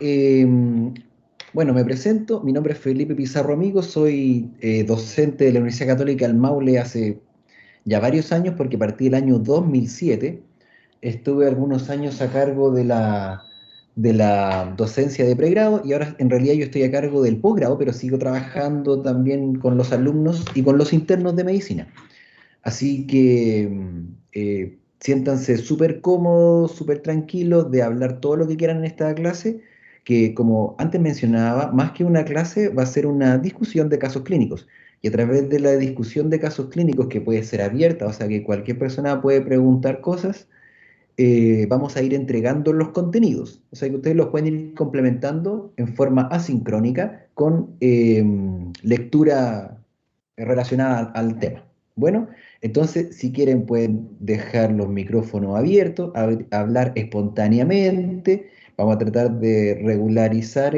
Eh, bueno, me presento, mi nombre es Felipe Pizarro Amigo, soy docente de la Universidad Católica del Maule hace ya varios años porque partí el año 2007. Estuve algunos años a cargo de la docencia de pregrado y ahora en realidad yo estoy a cargo del posgrado, pero sigo trabajando también con los alumnos y con los internos de medicina. Así que siéntanse súper cómodos, súper tranquilos de hablar todo lo que quieran en esta clase, que como antes mencionaba, más que una clase va a ser una discusión de casos clínicos. Y a través de la discusión de casos clínicos, que puede ser abierta, o sea que cualquier persona puede preguntar cosas, vamos a ir entregando los contenidos. O sea que ustedes los pueden ir complementando en forma asincrónica con lectura relacionada al tema. Bueno, entonces si quieren pueden dejar los micrófonos abiertos, hablar espontáneamente. Vamos a tratar de regularizar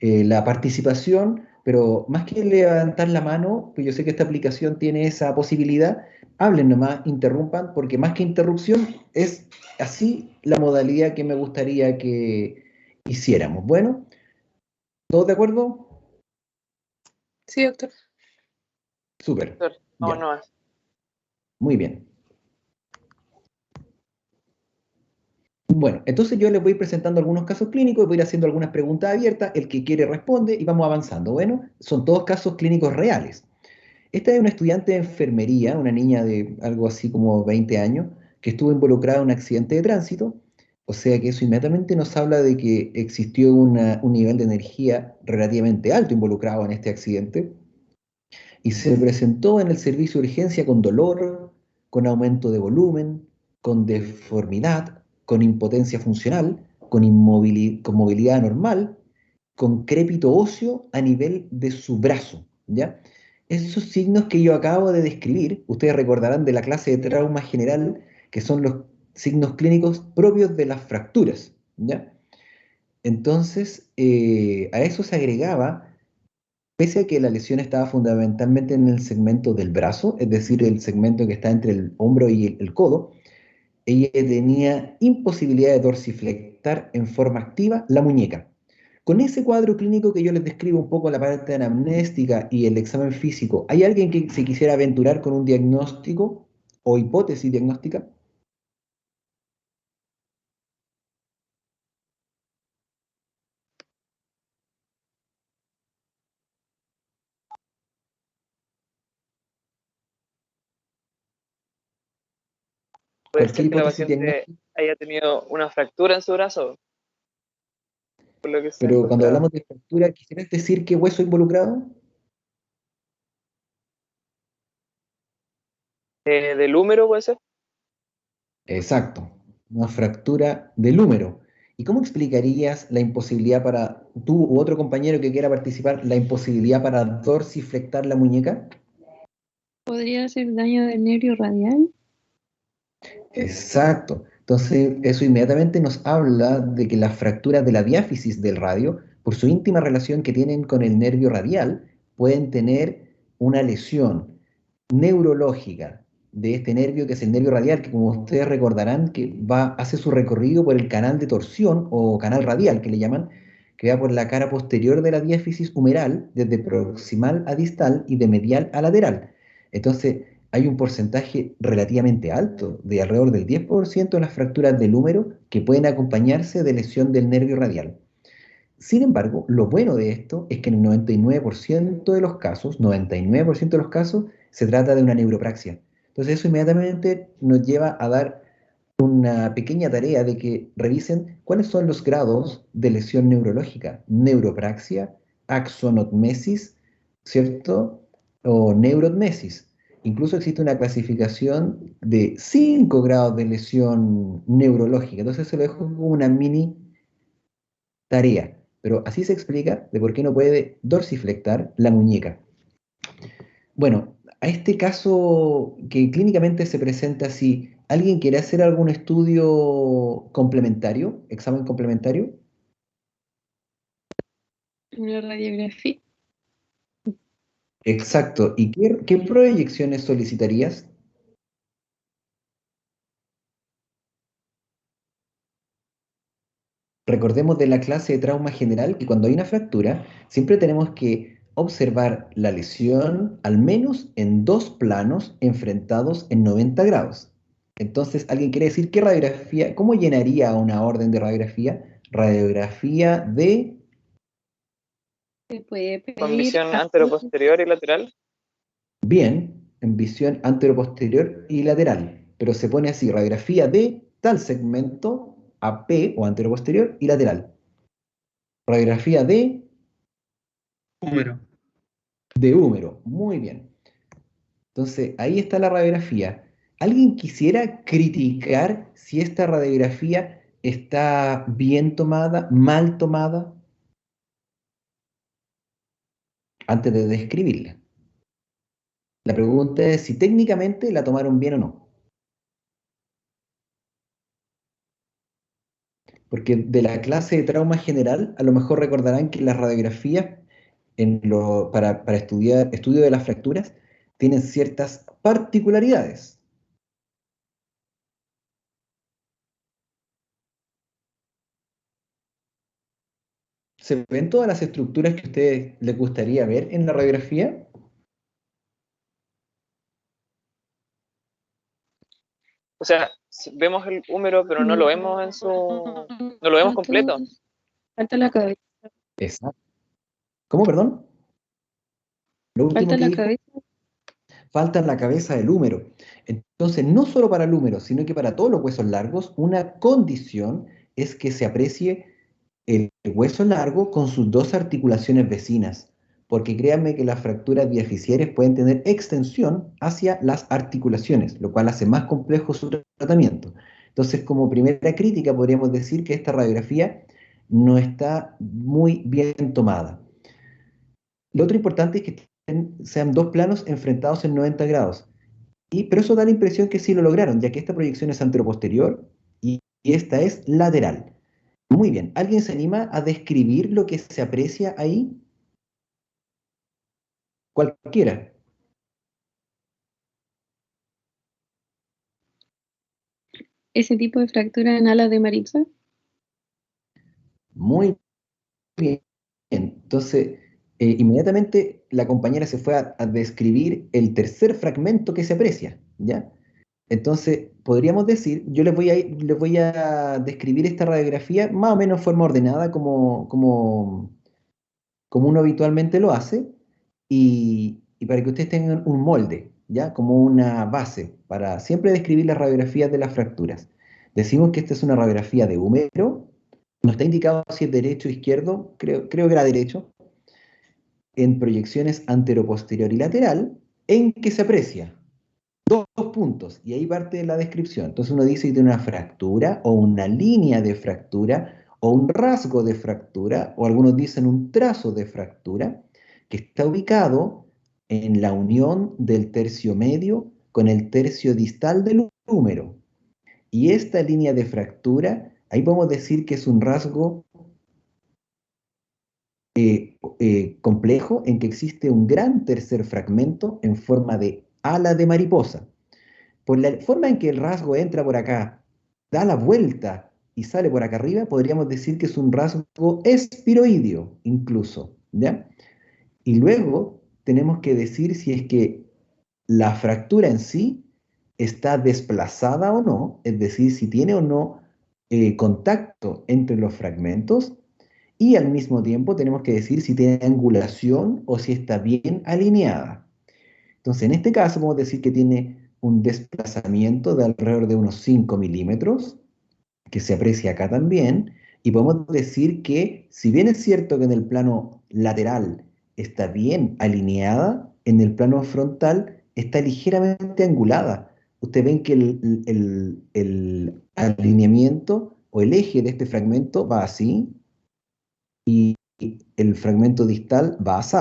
la participación, pero más que levantar la mano, pues yo sé que esta aplicación tiene esa posibilidad. Hablen nomás, interrumpan, porque más que interrupción es así la modalidad que me gustaría que hiciéramos. Bueno, ¿todos de acuerdo? Sí, doctor. Súper, Doctor, ya, vámonos. muy bien. Bueno, entonces yo les voy presentando algunos casos clínicos, voy a ir haciendo algunas preguntas abiertas, el que quiere responde y vamos avanzando. Bueno, son todos casos clínicos reales. Esta es una estudiante de enfermería, una niña de algo así como 20 años, que estuvo involucrada en un accidente de tránsito, o sea que eso inmediatamente nos habla de que existió un nivel de energía relativamente alto involucrado en este accidente, y se presentó en el servicio de urgencia con dolor, con aumento de volumen, con deformidad, con impotencia funcional, con movilidad anormal, con crépito óseo a nivel de su brazo, ¿ya? Esos signos que yo acabo de describir, ustedes recordarán de la clase de trauma general, que son los signos clínicos propios de las fracturas, ¿ya? Entonces, a eso se agregaba, pese a que la lesión estaba fundamentalmente en el segmento del brazo, es decir, el segmento que está entre el hombro y el codo, ella tenía imposibilidad de dorsiflectar en forma activa la muñeca. Con ese cuadro clínico que yo les describo un poco la parte anamnéstica y el examen físico, ¿hay alguien que se quisiera aventurar con un diagnóstico o hipótesis diagnóstica? Puede Cualquier ser que la hipótesis paciente diagnóstica, haya tenido una fractura en su brazo, por lo que se ha pero cuando encontrado. hablamos de fractura, ¿quisieras decir qué hueso involucrado? ¿Del húmero puede ser? Exacto, una fractura del húmero. ¿Y cómo explicarías la imposibilidad para tú u otro compañero que quiera participar, la imposibilidad para dorsiflectar la muñeca? ¿Podría ser daño del nervio radial? Exacto. Entonces, eso inmediatamente nos habla de que las fracturas de la diáfisis del radio, por su íntima relación que tienen con el nervio radial, pueden tener una lesión neurológica de este nervio, que es el nervio radial, que como ustedes recordarán, que hace su recorrido por el canal de torsión o canal radial, que le llaman, que va por la cara posterior de la diáfisis humeral, desde proximal a distal y de medial a lateral. Entonces, hay un porcentaje relativamente alto, de alrededor del 10% de las fracturas del húmero que pueden acompañarse de lesión del nervio radial. Sin embargo, lo bueno de esto es que en el 99% de los casos, 99% de los casos, se trata de una neuropraxia. Entonces eso inmediatamente nos lleva a dar una pequeña tarea de que revisen cuáles son los grados de lesión neurológica, neuropraxia, axonotmesis, ¿cierto? O neurotmesis. Incluso existe una clasificación de 5 grados de lesión neurológica. Entonces se lo dejo como una mini tarea. Pero así se explica de por qué no puede dorsiflectar la muñeca. Bueno, a este caso que clínicamente se presenta así, ¿alguien quiere hacer algún estudio complementario, examen complementario? La radiografía. Exacto. ¿Y qué proyecciones solicitarías? Recordemos de la clase de trauma general que cuando hay una fractura, siempre tenemos que observar la lesión al menos en dos planos enfrentados en 90 grados. Entonces, ¿alguien quiere decir qué radiografía, cómo llenaría una orden de radiografía? Radiografía de, Se puede Con pedir visión así. anteroposterior y lateral. bien, en visión anteroposterior y lateral, pero se pone así, radiografía de tal segmento, AP o anteroposterior y lateral. Radiografía Húmero. de húmero, muy bien. Entonces, ahí está la radiografía. ¿Alguien quisiera criticar si esta radiografía está bien tomada, mal tomada, antes de describirla? La pregunta es si técnicamente la tomaron bien o no. Porque de la clase de trauma general, a lo mejor recordarán que las radiografías para estudiar estudio de las fracturas tienen ciertas particularidades. ¿Se ven todas las estructuras que a ustedes les gustaría ver en la radiografía? O sea, vemos el húmero, pero no lo vemos en su, no lo vemos completo. Falta la cabeza. Exacto. ¿Cómo, perdón? Lo último Falta que la dijo, cabeza. falta la cabeza del húmero. Entonces, no solo para el húmero, sino que para todos los huesos largos, una condición es que se aprecie el hueso largo con sus dos articulaciones vecinas, porque créanme que las fracturas diaficiares pueden tener extensión hacia las articulaciones, lo cual hace más complejo su tratamiento. Entonces, como primera crítica, podríamos decir que esta radiografía no está muy bien tomada. Lo otro importante es que sean dos planos enfrentados en 90 grados. Pero eso da la impresión que sí lo lograron, ya que esta proyección es anteroposterior y esta es lateral. Muy bien, ¿alguien se anima a describir lo que se aprecia ahí? Cualquiera. Ese tipo de fractura en alas de mariposa. Muy bien. Entonces, inmediatamente la compañera se fue a describir el tercer fragmento que se aprecia, ¿ya? Entonces, podríamos decir, yo les voy a describir esta radiografía más o menos en forma ordenada como uno habitualmente lo hace, y para que ustedes tengan un molde, ¿ya? Como una base para siempre describir las radiografías de las fracturas. Decimos que esta es una radiografía de húmero, no está indicado si es derecho o izquierdo, creo que era derecho, en proyecciones anteroposterior y lateral, en que se aprecia dos puntos, y ahí parte la descripción. Entonces uno dice que tiene una fractura, o una línea de fractura, o un rasgo de fractura, o algunos dicen un trazo de fractura, que está ubicado en la unión del tercio medio con el tercio distal del húmero. Y esta línea de fractura, ahí podemos decir que es un rasgo complejo en que existe un gran tercer fragmento en forma de ala de mariposa. Por la forma en que el rasgo entra por acá, da la vuelta y sale por acá arriba, podríamos decir que es un rasgo espiroideo, incluso, ¿ya? Y luego tenemos que decir si es que la fractura en sí está desplazada o no, es decir, si tiene o no contacto entre los fragmentos, y al mismo tiempo tenemos que decir si tiene angulación o si está bien alineada. Entonces, en este caso, podemos decir que tiene un desplazamiento de alrededor de unos 5 milímetros, que se aprecia acá también, y podemos decir que, si bien es cierto que en el plano lateral está bien alineada, en el plano frontal está ligeramente angulada. Ustedes ven que el alineamiento o el eje de este fragmento va así, y el fragmento distal va así.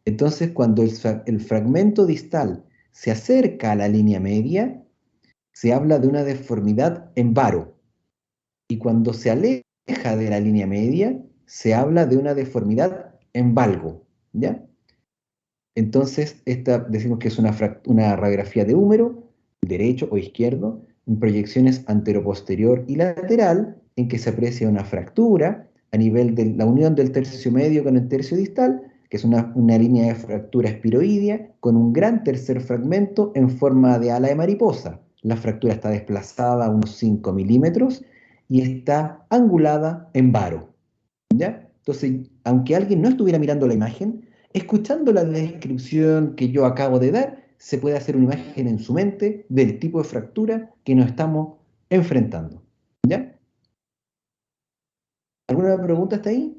Entonces, cuando el fragmento distal se acerca a la línea media, se habla de una deformidad en varo. Y cuando se aleja de la línea media, se habla de una deformidad en valgo, ¿ya? Entonces, esta decimos que es una radiografía de húmero, derecho o izquierdo, en proyecciones anteroposterior y lateral, en que se aprecia una fractura a nivel de la unión del tercio medio con el tercio distal, que es una línea de fractura espiroidea con un gran tercer fragmento en forma de ala de mariposa. La fractura está desplazada a unos 5 milímetros y está angulada en varo. ¿Ya? Entonces, aunque alguien no estuviera mirando la imagen, escuchando la descripción que yo acabo de dar, se puede hacer una imagen en su mente del tipo de fractura que nos estamos enfrentando. ¿Ya? ¿Alguna pregunta hasta ahí?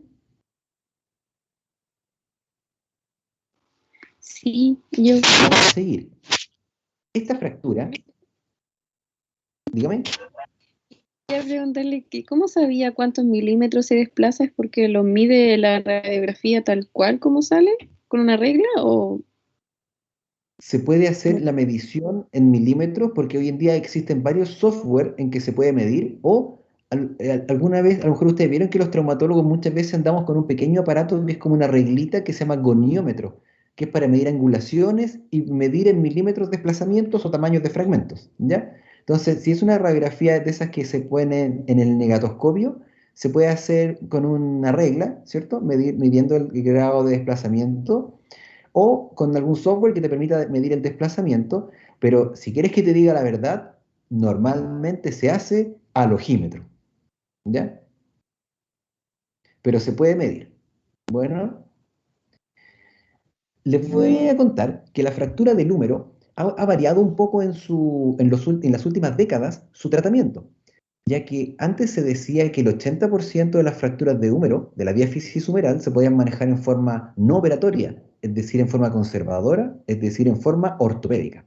Sí, yo Vamos a seguir. Esta fractura, dígame, quería preguntarle que cómo sabía cuántos milímetros se desplaza, ¿es porque lo mide la radiografía tal cual como sale, con una regla o se puede hacer no? la medición en milímetros porque hoy en día existen varios software en que se puede medir o alguna vez, a lo mejor ustedes vieron que los traumatólogos muchas veces andamos con un pequeño aparato que es como una reglita que se llama goniómetro, que es para medir angulaciones y medir en milímetros desplazamientos o tamaños de fragmentos, ¿ya? Entonces, si es una radiografía de esas que se ponen en el negatoscopio, se puede hacer con una regla, ¿cierto? Midiendo el grado de desplazamiento o con algún software que te permita medir el desplazamiento, pero si quieres que te diga la verdad, normalmente se hace al ojímetro, ¿ya? Pero se puede medir. Bueno, les voy a contar que la fractura del húmero ha variado un poco en las últimas décadas su tratamiento, ya que antes se decía que el 80% de las fracturas de húmero, de la diáfisis humeral, se podían manejar en forma no operatoria, es decir, en forma conservadora, es decir, en forma ortopédica.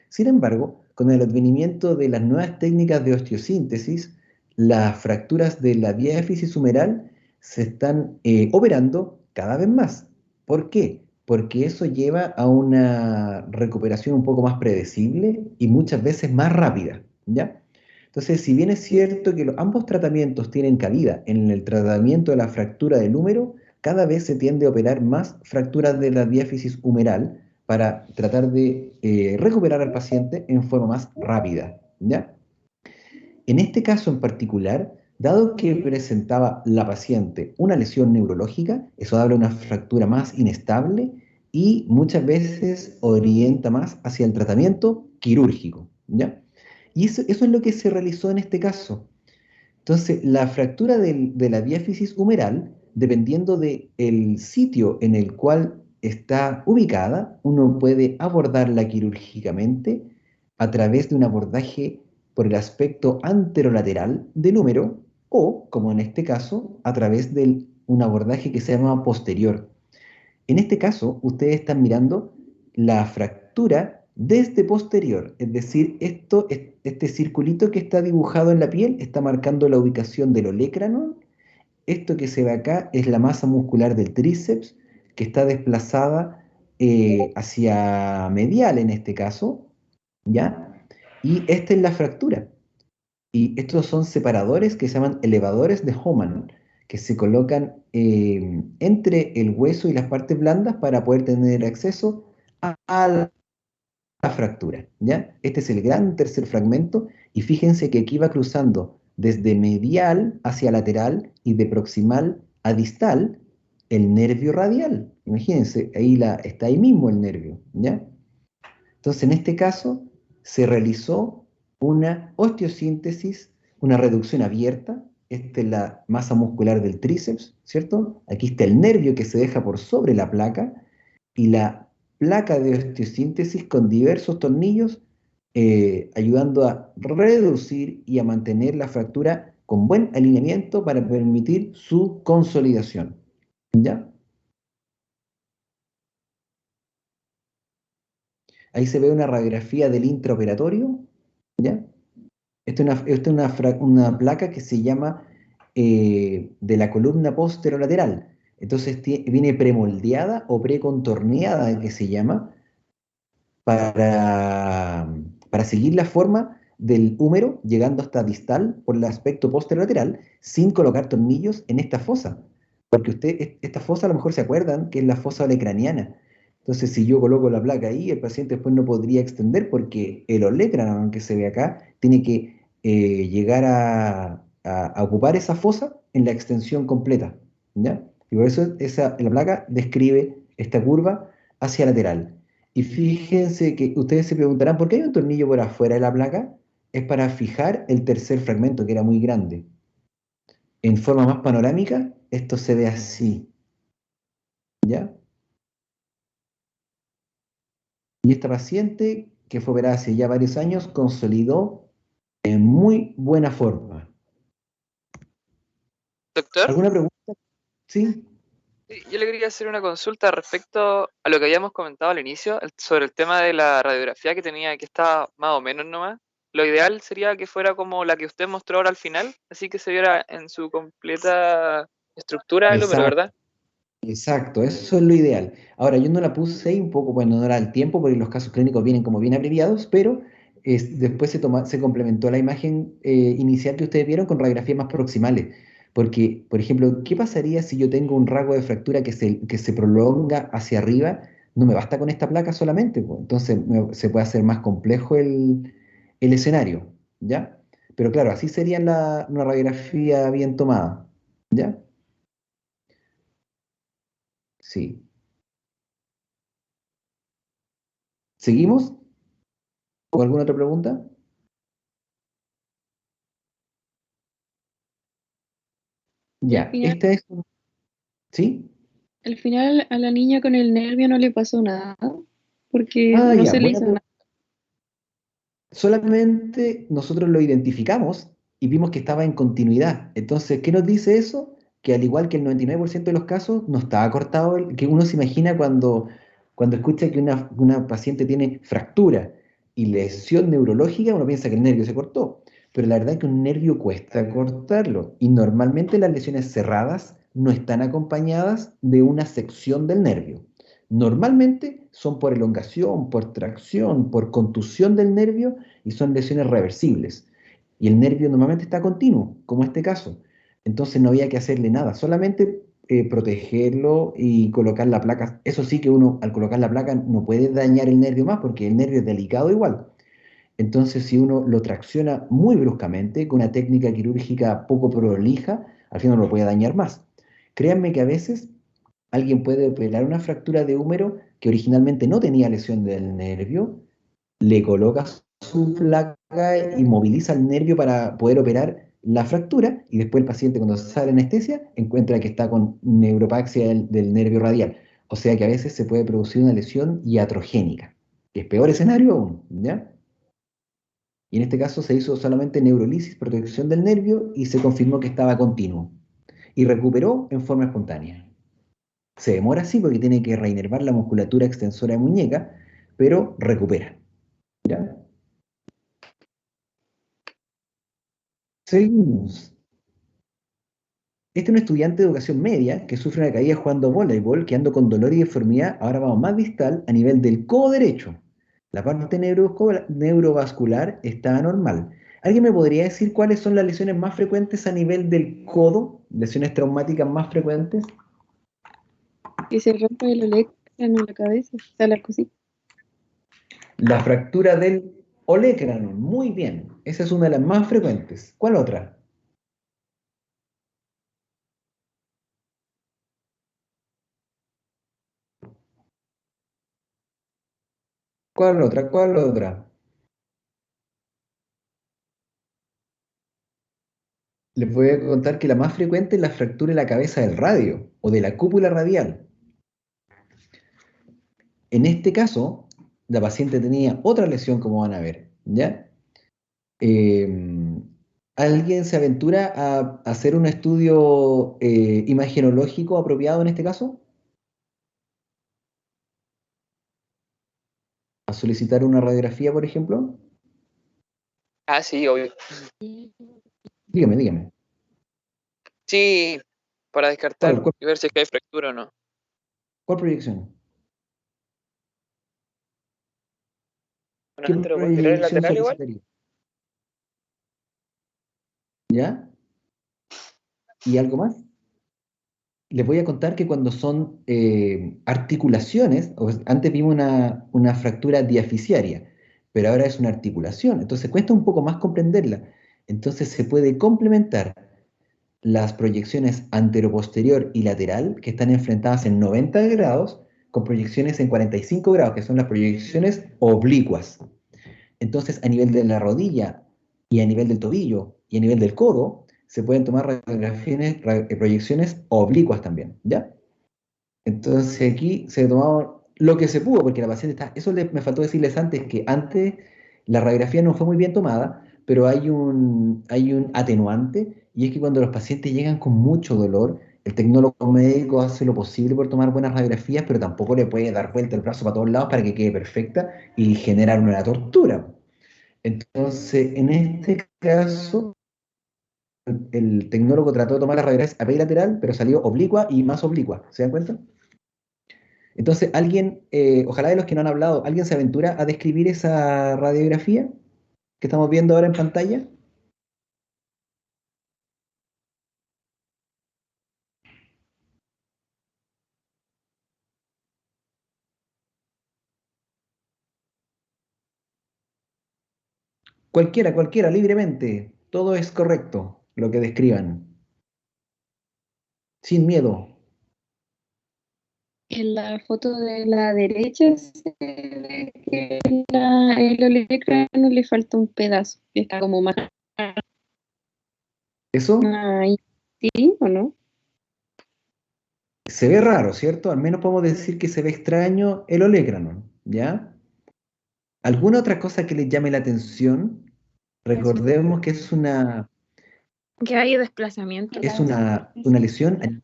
Sin embargo, con el advenimiento de las nuevas técnicas de osteosíntesis, las fracturas de la diáfisis humeral se están operando cada vez más. ¿Por qué? Porque eso lleva a una recuperación un poco más predecible y muchas veces más rápida, ¿ya? Entonces, si bien es cierto que ambos tratamientos tienen cabida en el tratamiento de la fractura del húmero, cada vez se tiende a operar más fracturas de la diáfisis humeral para tratar de recuperar al paciente en forma más rápida, ¿ya? En este caso en particular, dado que presentaba la paciente una lesión neurológica, eso habla de una fractura más inestable y muchas veces orienta más hacia el tratamiento quirúrgico, ¿ya? Y eso es lo que se realizó en este caso. Entonces, la fractura de la diáfisis humeral, dependiendo del sitio en el cual está ubicada, uno puede abordarla quirúrgicamente a través de un abordaje por el aspecto anterolateral del húmero o, como en este caso, a través de un abordaje que se llama posterior. En este caso, ustedes están mirando la fractura desde posterior, es decir, este circulito que está dibujado en la piel está marcando la ubicación del olecranon. Esto que se ve acá es la masa muscular del tríceps que está desplazada hacia medial en este caso, ¿ya? Y esta es la fractura. Y estos son separadores que se llaman elevadores de Hohmann, que se colocan entre el hueso y las partes blandas para poder tener acceso a la fractura, ¿ya? Este es el gran tercer fragmento y fíjense que aquí va cruzando desde medial hacia lateral y de proximal a distal el nervio radial. Imagínense, está ahí mismo el nervio, ¿ya? Entonces, en este caso, se realizó una osteosíntesis, una reducción abierta. Esta es la masa muscular del tríceps, ¿cierto? Aquí está el nervio que se deja por sobre la placa y la placa de osteosíntesis con diversos tornillos ayudando a reducir y a mantener la fractura con buen alineamiento para permitir su consolidación. ¿Ya? Ahí se ve una radiografía del intraoperatorio, ¿ya? Esta es una placa que se llama de la columna posterolateral. Entonces viene premoldeada o precontorneada, que se llama, para seguir la forma del húmero, llegando hasta distal por el aspecto posterolateral, sin colocar tornillos en esta fosa. Porque esta fosa a lo mejor se acuerdan que es la fosa olecraniana. Entonces, si yo coloco la placa ahí, el paciente después no podría extender porque el olecranon que se ve acá tiene que llegar a ocupar esa fosa en la extensión completa, ¿ya? Y por eso la placa describe esta curva hacia lateral. Y fíjense que ustedes se preguntarán, ¿por qué hay un tornillo por afuera de la placa? Es para fijar el tercer fragmento, que era muy grande. En forma más panorámica, esto se ve así, ¿ya? Y esta paciente, que fue operada hace ya varios años, consolidó en muy buena forma. Doctor, ¿Alguna pregunta? ¿Sí? yo le quería hacer una consulta respecto a lo que habíamos comentado al inicio, sobre el tema de la radiografía que tenía, que estaba más o menos nomás. Lo ideal sería que fuera como la que usted mostró ahora al final, así que se viera en su completa estructura el número, Exacto, ¿verdad? exacto, eso es lo ideal. Ahora, yo no la puse ahí un poco, bueno, no era el tiempo, porque los casos clínicos vienen como bien abreviados, pero después se complementó la imagen inicial que ustedes vieron con radiografías más proximales. Porque, por ejemplo, ¿qué pasaría si yo tengo un rasgo de fractura que se prolonga hacia arriba? No me basta con esta placa solamente, pues. Entonces se puede hacer más complejo el escenario, ¿ya? Pero claro, así sería una radiografía bien tomada, ¿ya? Sí. ¿Seguimos? ¿O alguna otra pregunta? Y al Ya, final, esta es... ¿Sí? al final a la niña con el nervio no le pasó nada, porque Ah, no ya, se le buena hizo nada. pregunta. Solamente nosotros lo identificamos y vimos que estaba en continuidad. Entonces, ¿qué nos dice eso? Que al igual que el 99% de los casos, no estaba cortado, que uno se imagina cuando escucha que una paciente tiene fractura y lesión neurológica, uno piensa que el nervio se cortó. Pero la verdad es que un nervio cuesta cortarlo. Y normalmente las lesiones cerradas no están acompañadas de una sección del nervio. Normalmente son por elongación, por tracción, por contusión del nervio y son lesiones reversibles. Y el nervio normalmente está continuo, como este caso. Entonces no había que hacerle nada, solamente protegerlo y colocar la placa. Eso sí que uno al colocar la placa no puede dañar el nervio más porque el nervio es delicado igual. Entonces si uno lo tracciona muy bruscamente, con una técnica quirúrgica poco prolija, al final no lo puede dañar más. Créanme que a veces alguien puede operar una fractura de húmero que originalmente no tenía lesión del nervio, le coloca su placa y moviliza el nervio para poder operar la fractura y después el paciente cuando sale anestesia encuentra que está con neuropaxia del nervio radial. O sea que a veces se puede producir una lesión iatrogénica, que es peor escenario aún, ¿ya? Y en este caso se hizo solamente neurolisis, protección del nervio y se confirmó que estaba continuo y recuperó en forma espontánea. Se demora así porque tiene que reinervar la musculatura extensora de muñeca, pero recupera, ¿ya? Seguimos. Este es un estudiante de educación media que sufre una caída jugando voleibol, quedando con dolor y deformidad. Ahora vamos más distal a nivel del codo derecho. La parte neurovascular está anormal. ¿Alguien me podría decir cuáles son las lesiones más frecuentes a nivel del codo? Lesiones traumáticas más frecuentes. Que se rompe el electro en la cabeza, o sea, la cosita. La fractura del olecranon. Muy bien. Esa es una de las más frecuentes. ¿Cuál otra? ¿Cuál otra? ¿Cuál otra? Les voy a contar que la más frecuente es la fractura de la cabeza del radio o de la cúpula radial. En este caso, la paciente tenía otra lesión, como van a ver, ¿ya? Eh, ¿Alguien se aventura a hacer un estudio imagenológico apropiado en este caso? ¿A solicitar una radiografía, por ejemplo? Ah, sí, obvio. Dígame, dígame. Sí, para descartar ¿Cuál, cuál, y ver si es que hay fractura o no. cuál proyección? Bueno, ¿Qué antes lo puedo tirar en proyección lateral igual. solicitaría? ¿Ya? ¿Y algo más? Les voy a contar que cuando son articulaciones, antes vimos una fractura diaficiaria, pero ahora es una articulación, entonces cuesta un poco más comprenderla. Entonces se puede complementar las proyecciones anteroposterior y lateral, que están enfrentadas en 90 grados, con proyecciones en 45 grados, que son las proyecciones oblicuas. Entonces, a nivel de la rodilla y a nivel del tobillo y a nivel del codo, se pueden tomar proyecciones oblicuas también, ¿ya? Entonces aquí se tomaba lo que se pudo, porque la paciente está... Eso me faltó decirles antes, que antes la radiografía no fue muy bien tomada, pero hay un atenuante, y es que cuando los pacientes llegan con mucho dolor, el tecnólogo médico hace lo posible por tomar buenas radiografías, pero tampoco le puede dar vuelta el brazo para todos lados para que quede perfecta y generar una tortura. Entonces, en este caso, el tecnólogo trató de tomar las radiografías a lateral, pero salió oblicua y más oblicua. ¿Se dan cuenta? Entonces, alguien, ojalá de los que no han hablado, ¿alguien se aventura a describir esa radiografía que estamos viendo ahora en pantalla? Cualquiera, libremente. Todo es correcto, lo que describan. Sin miedo. En la foto de la derecha se ve que el olecrano le falta un pedazo, que está como más Eso ahí, ¿sí o no? se ve raro, ¿cierto? Al menos podemos decir que se ve extraño el olecranon, ¿ya? ¿Alguna otra cosa que les llame la atención? Recordemos que Que hay desplazamiento. es una lesión.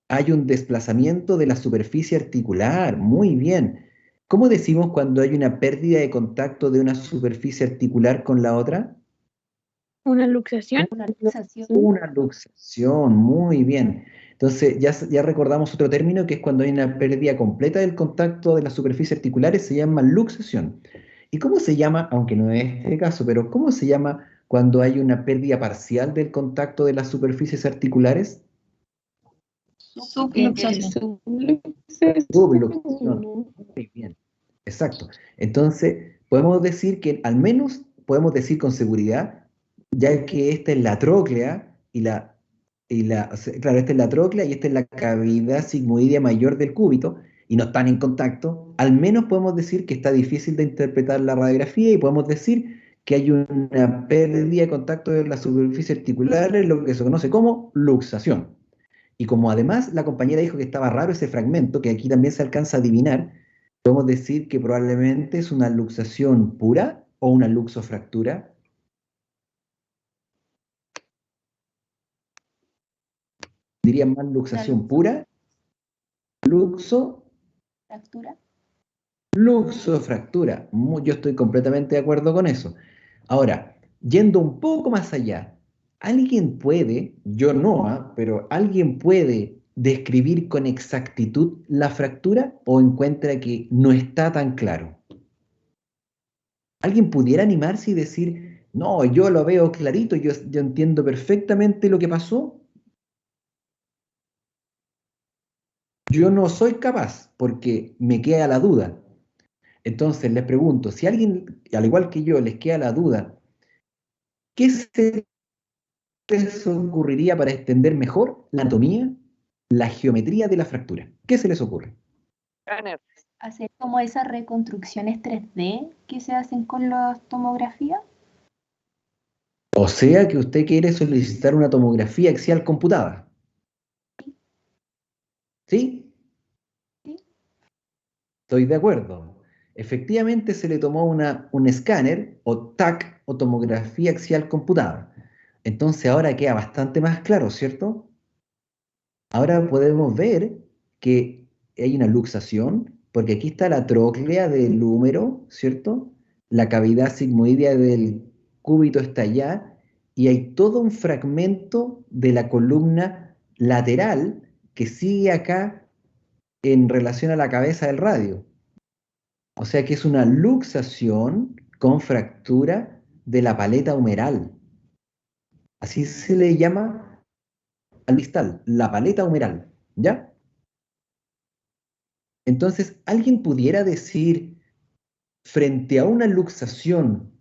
Hay un desplazamiento de la superficie articular. Muy bien. ¿Cómo decimos cuando hay una pérdida de contacto de una superficie articular con la otra? Una luxación. Una luxación. Una luxación. Muy bien. Entonces, ya recordamos otro término que es cuando hay una pérdida completa del contacto de las superficies articulares, se llama luxación. ¿Y cómo se llama, aunque no es este caso, pero cómo se llama cuando hay una pérdida parcial del contacto de las superficies articulares? Subluxación. Subluxación. Muy bien. Exacto. Entonces, podemos decir que al menos podemos decir con seguridad, ya que esta es la tróclea o sea, claro, esta es la tróclea y esta es la cavidad sigmoidea mayor del cúbito y no están en contacto, al menos podemos decir que está difícil de interpretar la radiografía y podemos decir que hay una pérdida de contacto de la superficie articular, lo que se conoce como luxación. Y como además la compañera dijo que estaba raro ese fragmento, que aquí también se alcanza a adivinar, podemos decir que probablemente es una luxación pura o una luxofractura. Dirían más luxación pura, luxo, Fractura. luxofractura. Yo estoy completamente de acuerdo con eso. Ahora, yendo un poco más allá, ¿alguien puede, yo no, pero alguien puede describir con exactitud la fractura o encuentra que no está tan claro? ¿Alguien pudiera animarse y decir, no, yo lo veo clarito, yo entiendo perfectamente lo que pasó? Yo no soy capaz porque me queda la duda. Entonces les pregunto, si alguien, al igual que yo, les queda la duda, ¿qué se les ocurriría para extender mejor la anatomía, la geometría de la fractura? ¿Qué se les ocurre? Escáner. Hacer como esas reconstrucciones 3D que se hacen con las tomografías. O sea que usted quiere solicitar una tomografía axial computada. ¿Sí? Sí. Estoy de acuerdo. Efectivamente se le tomó un escáner o TAC o tomografía axial computada. Entonces ahora queda bastante más claro, ¿cierto? Ahora podemos ver que hay una luxación, porque aquí está la tróclea del húmero, ¿cierto? La cavidad sigmoidea del cúbito está allá, y hay todo un fragmento de la columna lateral que sigue acá en relación a la cabeza del radio. O sea que es una luxación con fractura de la paleta humeral. Así se le llama al distal, la paleta humeral, ¿ya? Entonces, ¿alguien pudiera decir, frente a una luxación,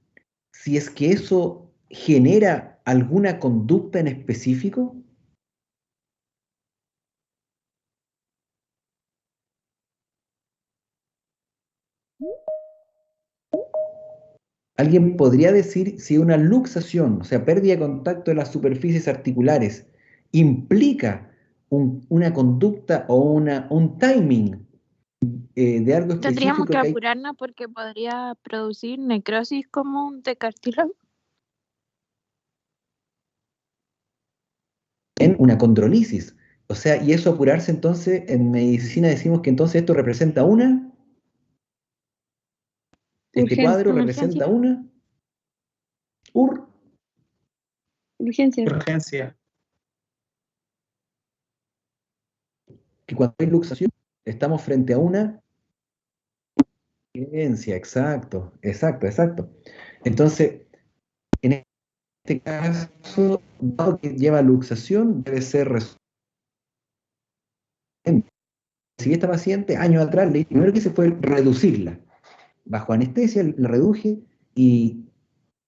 si es que eso genera alguna conducta en específico. ¿Alguien podría decir si una luxación, o sea, pérdida de contacto de las superficies articulares, implica una conducta o un timing de algo Tendríamos específico que que hay apurarnos porque podría producir necrosis común de cartílago. en una condrolisis? O sea, y eso apurarse entonces, en medicina decimos que entonces esto representa este cuadro Urgencia, representa Emergencia. una ur, urgencia. Urgencia. que cuando hay luxación estamos frente a una urgencia, exacto, exacto, exacto. Entonces, en este caso, dado que lleva luxación, debe ser resuelto. Si esta paciente, años atrás, lo primero que hice fue reducirla. Bajo anestesia, la reduje y,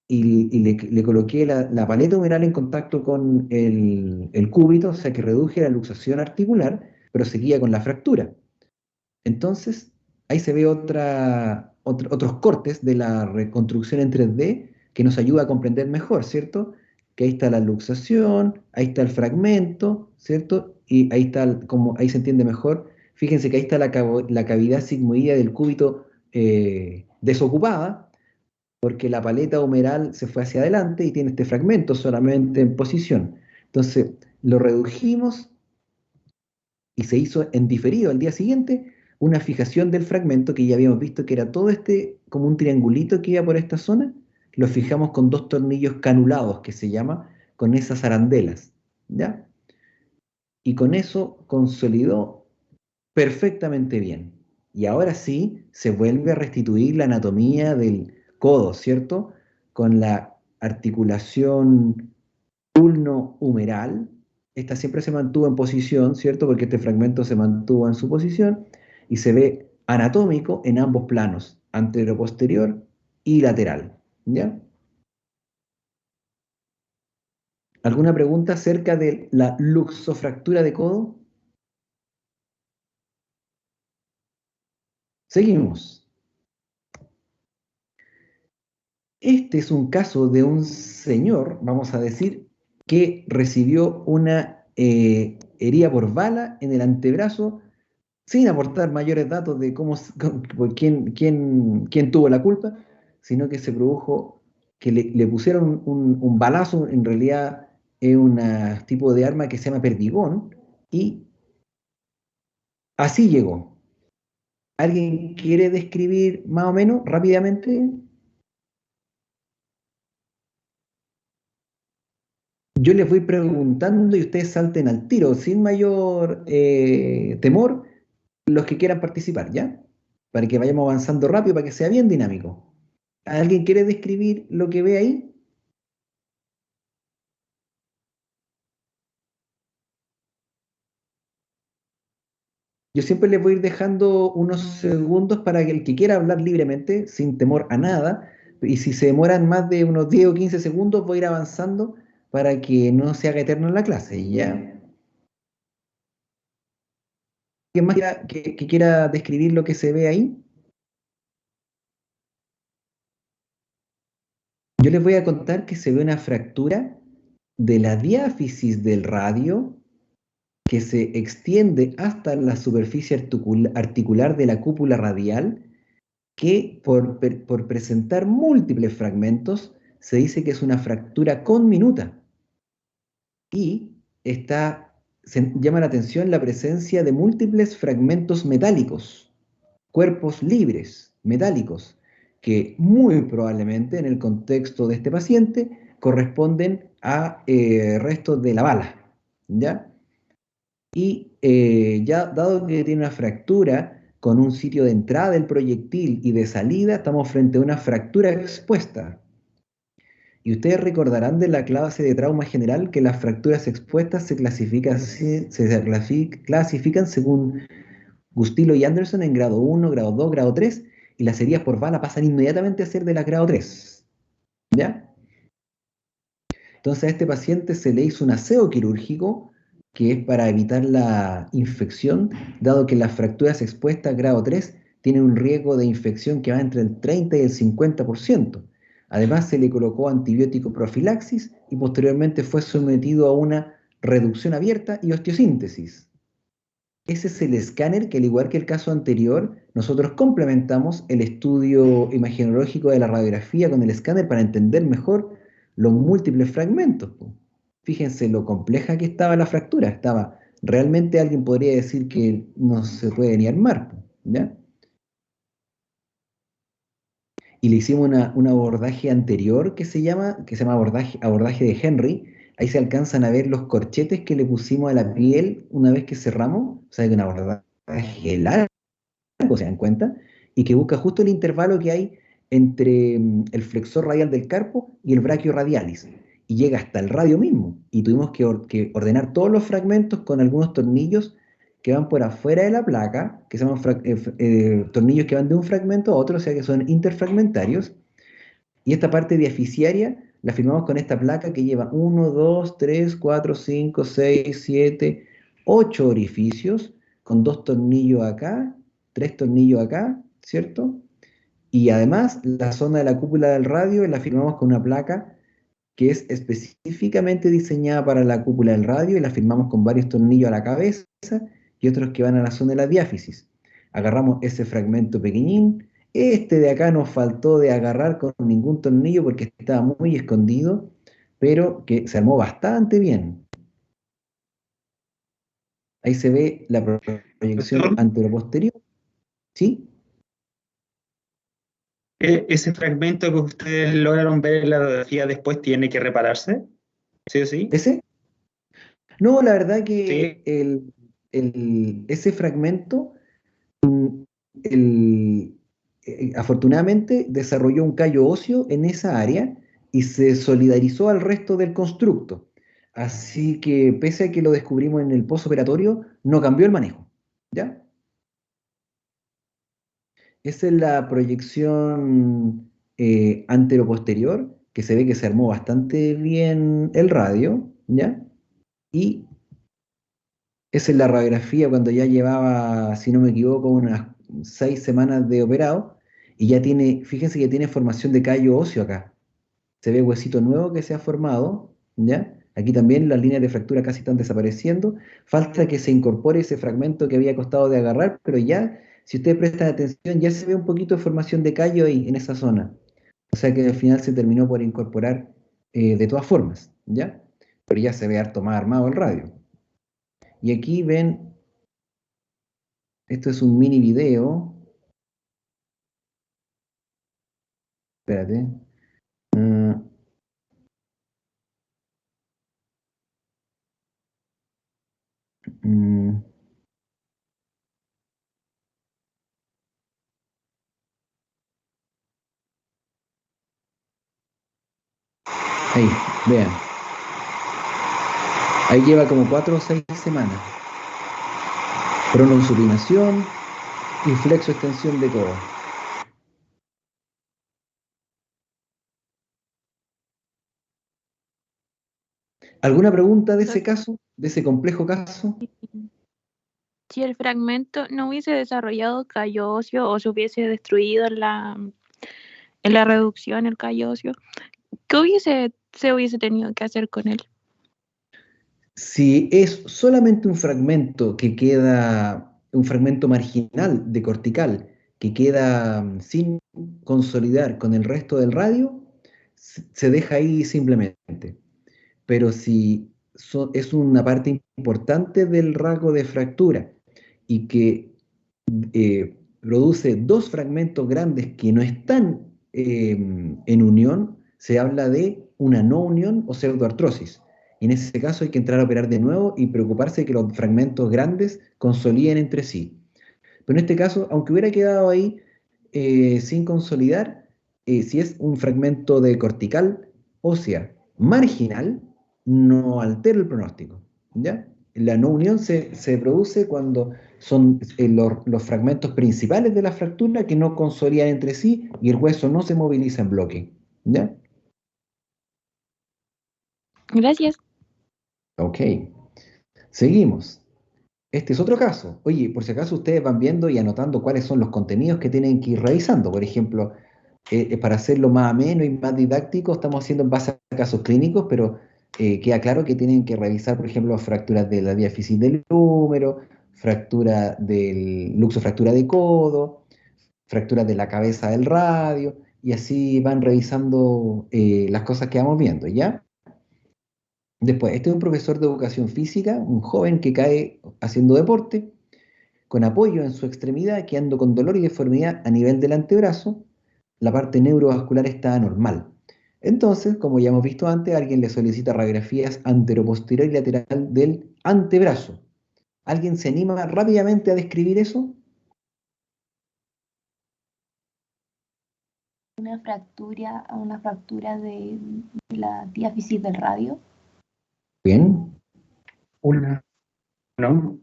le coloqué la paleta humeral en contacto con el cúbito, o sea que reduje la luxación articular, pero seguía con la fractura. Entonces, ahí se ve otros cortes de la reconstrucción en 3D que nos ayuda a comprender mejor, ¿cierto? Que ahí está la luxación, ahí está el fragmento, ¿cierto? Y ahí está, como ahí se entiende mejor. Fíjense que ahí está la cavidad sigmoidea del cúbito desocupada, porque la paleta humeral se fue hacia adelante y tiene este fragmento solamente en posición. Entonces, lo redujimos y se hizo en diferido al día siguiente una fijación del fragmento que ya habíamos visto que era todo este, como un triangulito que iba por esta zona, lo fijamos con 2 tornillos canulados, que se llama, con esas arandelas, ¿ya? Y con eso consolidó perfectamente bien. Y ahora sí se vuelve a restituir la anatomía del codo, ¿cierto? Con la articulación ulno-humeral. Esta siempre se mantuvo en posición, ¿cierto? Porque este fragmento se mantuvo en su posición y se ve anatómico en ambos planos, anterior-posterior y lateral, ¿ya? ¿Alguna pregunta acerca de la luxofractura de codo? Seguimos. Este es un caso de un señor, vamos a decir, que recibió una herida por bala en el antebrazo sin aportar mayores datos de quién tuvo la culpa, sino que se produjo que le pusieron un balazo, en realidad es un tipo de arma que se llama perdigón, y así llegó. ¿Alguien quiere describir más o menos rápidamente? Yo les voy preguntando y ustedes salten al tiro, sin mayor temor, los que quieran participar, ¿ya? Para que vayamos avanzando rápido, para que sea bien dinámico. ¿Alguien quiere describir lo que ve ahí? Yo siempre les voy a ir dejando unos segundos para que el que quiera hablar libremente, sin temor a nada, y si se demoran más de unos 10 o 15 segundos, voy a ir avanzando para que no se haga eterno en la clase, ¿ya? ¿Quién más que quiera describir lo que se ve ahí? Yo les voy a contar que se ve una fractura de la diáfisis del radio que se extiende hasta la superficie articular de la cúpula radial, que por presentar múltiples fragmentos, se dice que es una fractura conminuta. Y llama la atención la presencia de múltiples fragmentos metálicos, cuerpos libres, metálicos, que muy probablemente en el contexto de este paciente corresponden a restos de la bala, ¿ya? Y ya dado que tiene una fractura con un sitio de entrada del proyectil y de salida, estamos frente a una fractura expuesta. Y ustedes recordarán de la clase de trauma general que las fracturas expuestas se clasifican según Gustilo y Anderson en grado 1, grado 2, grado 3, y las heridas por bala pasan inmediatamente a ser de la grado 3. ¿ya? Entonces a este paciente se le hizo un aseo quirúrgico que es para evitar la infección, dado que las fracturas expuestas grado 3 tienen un riesgo de infección que va entre el 30 y el 50%. Además se le colocó antibiótico profilaxis y posteriormente fue sometido a una reducción abierta y osteosíntesis. Ese es el escáner que, al igual que el caso anterior, nosotros complementamos el estudio imagenológico de la radiografía con el escáner para entender mejor los múltiples fragmentos. Fíjense lo compleja que estaba la fractura. Estaba, realmente alguien podría decir que no se puede ni armar, ¿ya? Y le hicimos un abordaje anterior que se llama abordaje de Henry. Ahí se alcanzan a ver los corchetes que le pusimos a la piel una vez que cerramos. O sea, que un abordaje largo, ¿se dan cuenta? Y que busca justo el intervalo que hay entre el flexor radial del carpo y el braquio radialis. Y llega hasta el radio mismo. Y tuvimos que ordenar todos los fragmentos con algunos tornillos que van por afuera de la placa, que son tornillos que van de un fragmento a otro, o sea que son interfragmentarios. Y esta parte diaficiaria la firmamos con esta placa que lleva 1, 2, 3, 4, 5, 6, 7, 8 orificios, con 2 tornillos acá, 3 tornillos acá, ¿cierto? Y además la zona de la cúpula del radio la firmamos con una placa que es específicamente diseñada para la cúpula del radio y la firmamos con varios tornillos a la cabeza y otros que van a la zona de la diáfisis. Agarramos ese fragmento pequeñín. Este de acá nos faltó de agarrar con ningún tornillo porque estaba muy escondido, pero que se armó bastante bien. Ahí se ve la proyección Doctor, anteroposterior. ¿Sí? ese fragmento que ustedes lograron ver en la radiografía después tiene que repararse, ¿sí o sí? ¿Ese? No, la verdad Sí. que ese fragmento, el, afortunadamente desarrolló un callo óseo en esa área y se solidarizó al resto del constructo. Así que pese a que lo descubrimos en el postoperatorio, no cambió el manejo. ¿Ya? Esa es la proyección anteroposterior, que se ve que se armó bastante bien el radio, ¿ya? Y esa es la radiografía cuando ya llevaba, si no me equivoco, unas 6 semanas de operado, y ya tiene, fíjense que tiene formación de callo óseo acá. Se ve huesito nuevo que se ha formado, ¿ya? Aquí también las líneas de fractura casi están desapareciendo. Falta que se incorpore ese fragmento que había costado de agarrar, pero ya, si ustedes prestan atención, ya se ve un poquito de formación de callo ahí, en esa zona. O sea que al final se terminó por incorporar de todas formas, ¿ya? Pero ya se ve harto más armado el radio. Y aquí ven, esto es un mini video. Espérate. Ah, mm, ahí, vean. Ahí lleva como 4 o 6 semanas. Pronosupinación y flexoextensión de codo. ¿Alguna pregunta de ese caso, de ese complejo caso? Si el fragmento no hubiese desarrollado callo óseo o se hubiese destruido en la reducción el callo óseo, ¿qué se hubiese tenido que hacer con él? Si es solamente un fragmento que queda, un fragmento marginal de cortical, que queda sin consolidar con el resto del radio, se deja ahí simplemente. Pero si es una parte importante del rasgo de fractura y que produce 2 fragmentos grandes que no están en unión, se habla de una no unión o pseudoartrosis. Y en ese caso hay que entrar a operar de nuevo y preocuparse de que los fragmentos grandes consoliden entre sí. Pero en este caso, aunque hubiera quedado ahí sin consolidar, si es un fragmento de cortical ósea marginal, no altera el pronóstico, ¿ya? La no unión se produce cuando son los fragmentos principales de la fractura que no consolidan entre sí y el hueso no se moviliza en bloque, ¿ya? Gracias. Ok, seguimos. Este es otro caso. Oye, por si acaso ustedes van viendo y anotando cuáles son los contenidos que tienen que ir revisando. Por ejemplo, para hacerlo más ameno y más didáctico, estamos haciendo en base a casos clínicos, pero queda claro que tienen que revisar, por ejemplo, fracturas de la diáfisis del húmero, fractura del luxofractura de codo, fracturas de la cabeza del radio, y así van revisando las cosas que vamos viendo, ¿ya? Después, este es un profesor de educación física, un joven que cae haciendo deporte, con apoyo en su extremidad, quedando con dolor y deformidad a nivel del antebrazo. La parte neurovascular está anormal. Entonces, como ya hemos visto antes, alguien le solicita radiografías anteroposterior y lateral del antebrazo. ¿Alguien se anima rápidamente a describir eso? Una fractura de la diáfisis del radio. Bien, ¿No?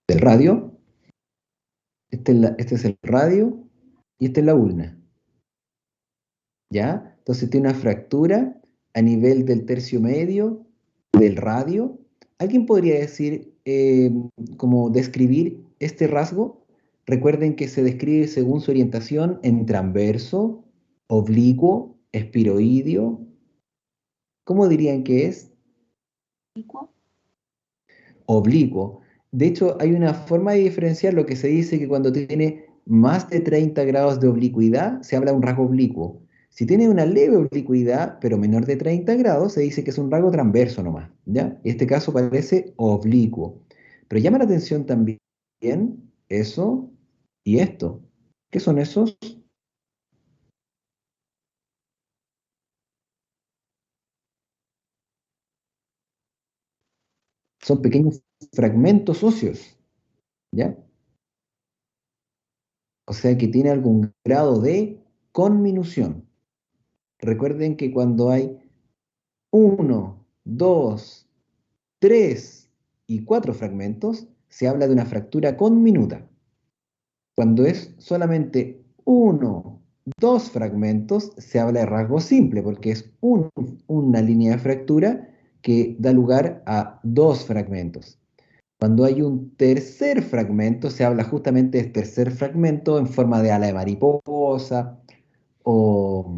del radio. Este es el radio y esta es la ulna. ¿Ya? Entonces tiene una fractura a nivel del tercio medio del radio. ¿Alguien podría decir, como describir este rasgo? Recuerden que se describe según su orientación en transverso, oblicuo, espiroideo. ¿Cómo dirían que es? Oblicuo. Oblicuo. De hecho, hay una forma de diferenciar lo que se dice que cuando tiene más de 30 grados de oblicuidad, se habla de un rasgo oblicuo. Si tiene una leve oblicuidad, pero menor de 30 grados, se dice que es un rasgo transverso nomás, ¿ya? En este caso parece oblicuo. Pero llama la atención también eso y esto. ¿Qué son esos? Son pequeños fragmentos óseos, ¿ya? O sea que tiene algún grado de conminución. Recuerden que cuando hay 1, 2, 3 y 4 fragmentos, se habla de una fractura conminuta. Cuando es solamente 1, 2 fragmentos, se habla de rasgo simple, porque es una línea de fractura que da lugar a 2 fragmentos. Cuando hay un tercer fragmento, se habla justamente de tercer fragmento en forma de ala de mariposa o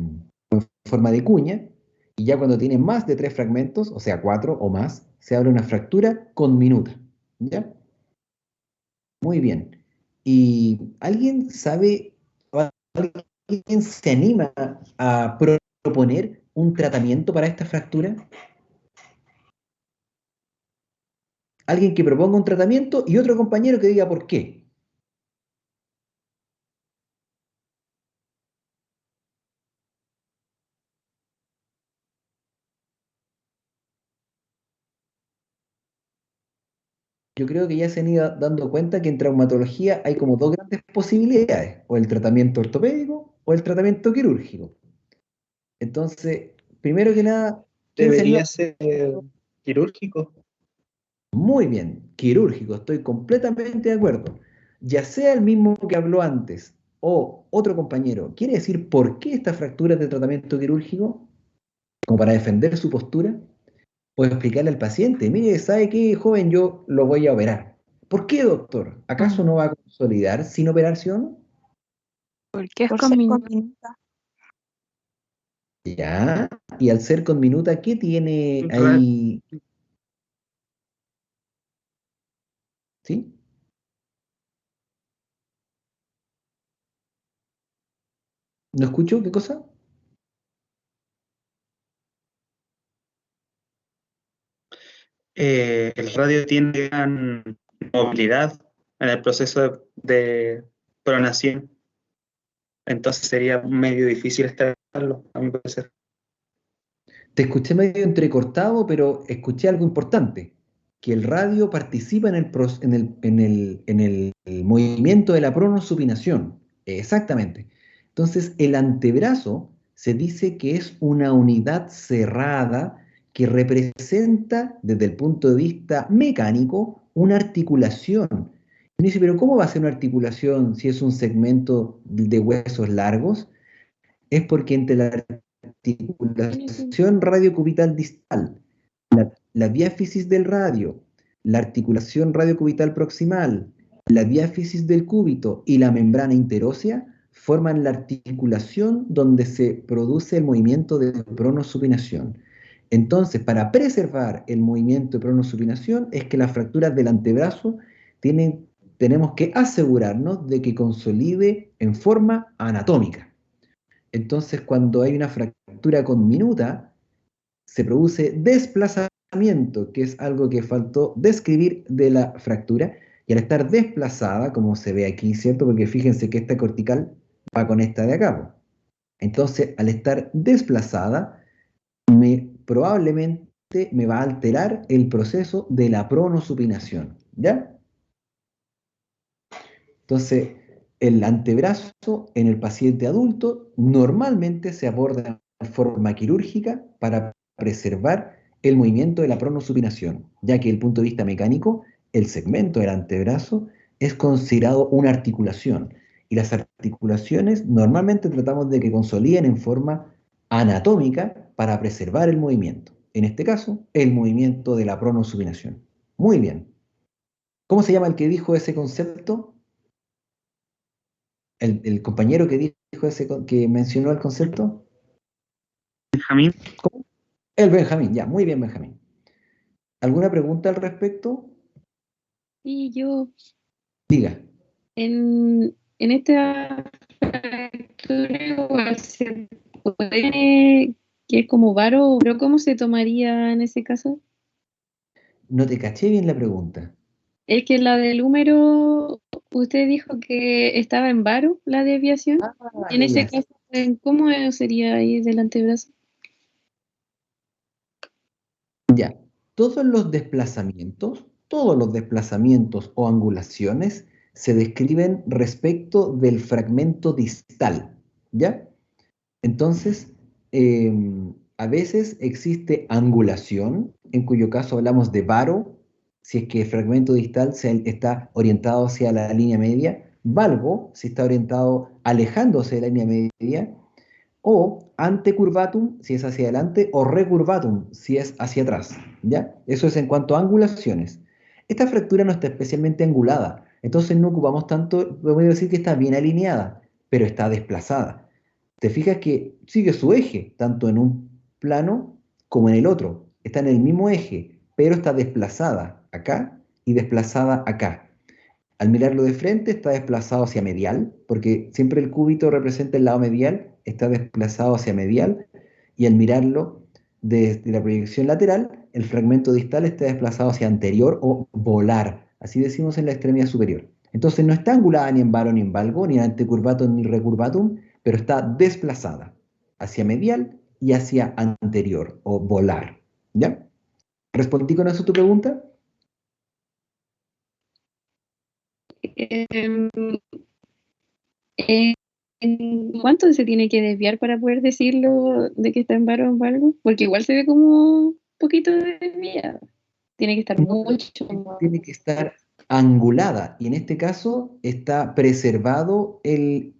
en forma de cuña, y ya cuando tiene más de 3 fragmentos, o sea 4 o más, se habla de una fractura conminuta. ¿Ya? Muy bien. ¿Y alguien sabe, o alguien se anima a proponer un tratamiento para esta fractura? Alguien que proponga un tratamiento y otro compañero que diga por qué. Yo creo que ya se han ido dando cuenta que en traumatología hay como dos grandes posibilidades, o el tratamiento ortopédico o el tratamiento quirúrgico. Entonces, primero que nada, ¿quién se anima? Debería ser quirúrgico. Muy bien, quirúrgico, estoy completamente de acuerdo. Ya sea el mismo que habló antes o otro compañero, ¿quiere decir por qué esta fractura es de tratamiento quirúrgico? Como para defender su postura. O explicarle al paciente, mire, ¿sabe qué, joven? Yo lo voy a operar. ¿Por qué, doctor? ¿Acaso no va a consolidar sin operación? Porque es Por con ser minuta. conminuta. Ya, y al ser con minuta, ¿qué tiene ahí? ¿Sí? ¿No escucho? ¿Qué cosa? El radio tiene gran movilidad en el proceso de pronación, entonces sería medio difícil estarlo, a mi parecer. Te escuché medio entrecortado, pero escuché algo importante, que el radio participa en el movimiento de la pronosupinación. Exactamente. Entonces, el antebrazo se dice que es una unidad cerrada que representa, desde el punto de vista mecánico, una articulación. Y uno dice, pero ¿cómo va a ser una articulación si es un segmento de huesos largos? Es porque entre la articulación radiocubital distal la diáfisis del radio, la articulación radiocubital proximal, la diáfisis del cúbito y la membrana interósea forman la articulación donde se produce el movimiento de pronosupinación. Entonces, para preservar el movimiento de pronosupinación es que las fracturas del antebrazo tenemos que asegurarnos de que consolide en forma anatómica. Entonces, cuando hay una fractura conminuta, se produce desplazamiento, que es algo que faltó describir de la fractura, y al estar desplazada, como se ve aquí, ¿cierto? Porque fíjense que esta cortical va con esta de acá. Entonces, al estar desplazada, probablemente me va a alterar el proceso de la pronosupinación, ¿ya? Entonces, el antebrazo en el paciente adulto normalmente se aborda de forma quirúrgica para preservar el movimiento de la pronosupinación, ya que desde el punto de vista mecánico, el segmento del antebrazo es considerado una articulación, y las articulaciones normalmente tratamos de que consoliden en forma anatómica para preservar el movimiento. En este caso, el movimiento de la pronosupinación. Muy bien. ¿Cómo se llama el que dijo ese concepto? El compañero que dijo que mencionó el concepto. Benjamín. ¿Cómo? El Benjamín, ya, muy bien, Benjamín. ¿Alguna pregunta al respecto? Y yo, Diga. en esta fractura igual se puede, que es como varo, pero ¿cómo se tomaría en ese caso? No te caché bien la pregunta. Es que la del húmero, usted dijo que estaba en varo, la desviación. En ese caso, ¿cómo sería ahí del antebrazo? Ya. Todos los desplazamientos o angulaciones se describen respecto del fragmento distal, ¿ya? Entonces, a veces existe angulación, en cuyo caso hablamos de varo, si es que el fragmento distal está orientado hacia la línea media, valgo, si está orientado alejándose de la línea media, o antecurvatum, si es hacia adelante, o recurvatum, si es hacia atrás, ¿ya? Eso es en cuanto a angulaciones. Esta fractura no está especialmente angulada, entonces no ocupamos tanto, podemos decir que está bien alineada, pero está desplazada. Te fijas que sigue su eje, tanto en un plano como en el otro. Está en el mismo eje, pero está desplazada acá y desplazada acá. Al mirarlo de frente está desplazado hacia medial, porque siempre el cúbito representa el lado medial, está desplazado hacia medial, y al mirarlo desde la proyección lateral, el fragmento distal está desplazado hacia anterior o volar, así decimos en la extremidad superior. Entonces no está angulada ni en varo ni en valgo, ni en antecurvatum ni recurvatum, pero está desplazada hacia medial y hacia anterior o volar. ¿Ya? ¿Respondí con eso tu pregunta? ¿En cuánto se tiene que desviar para poder decirlo de que está en varo o en algo? Porque igual se ve como un poquito desviado. Tiene que estar mucho más. Tiene que estar angulada, y en este caso está preservado el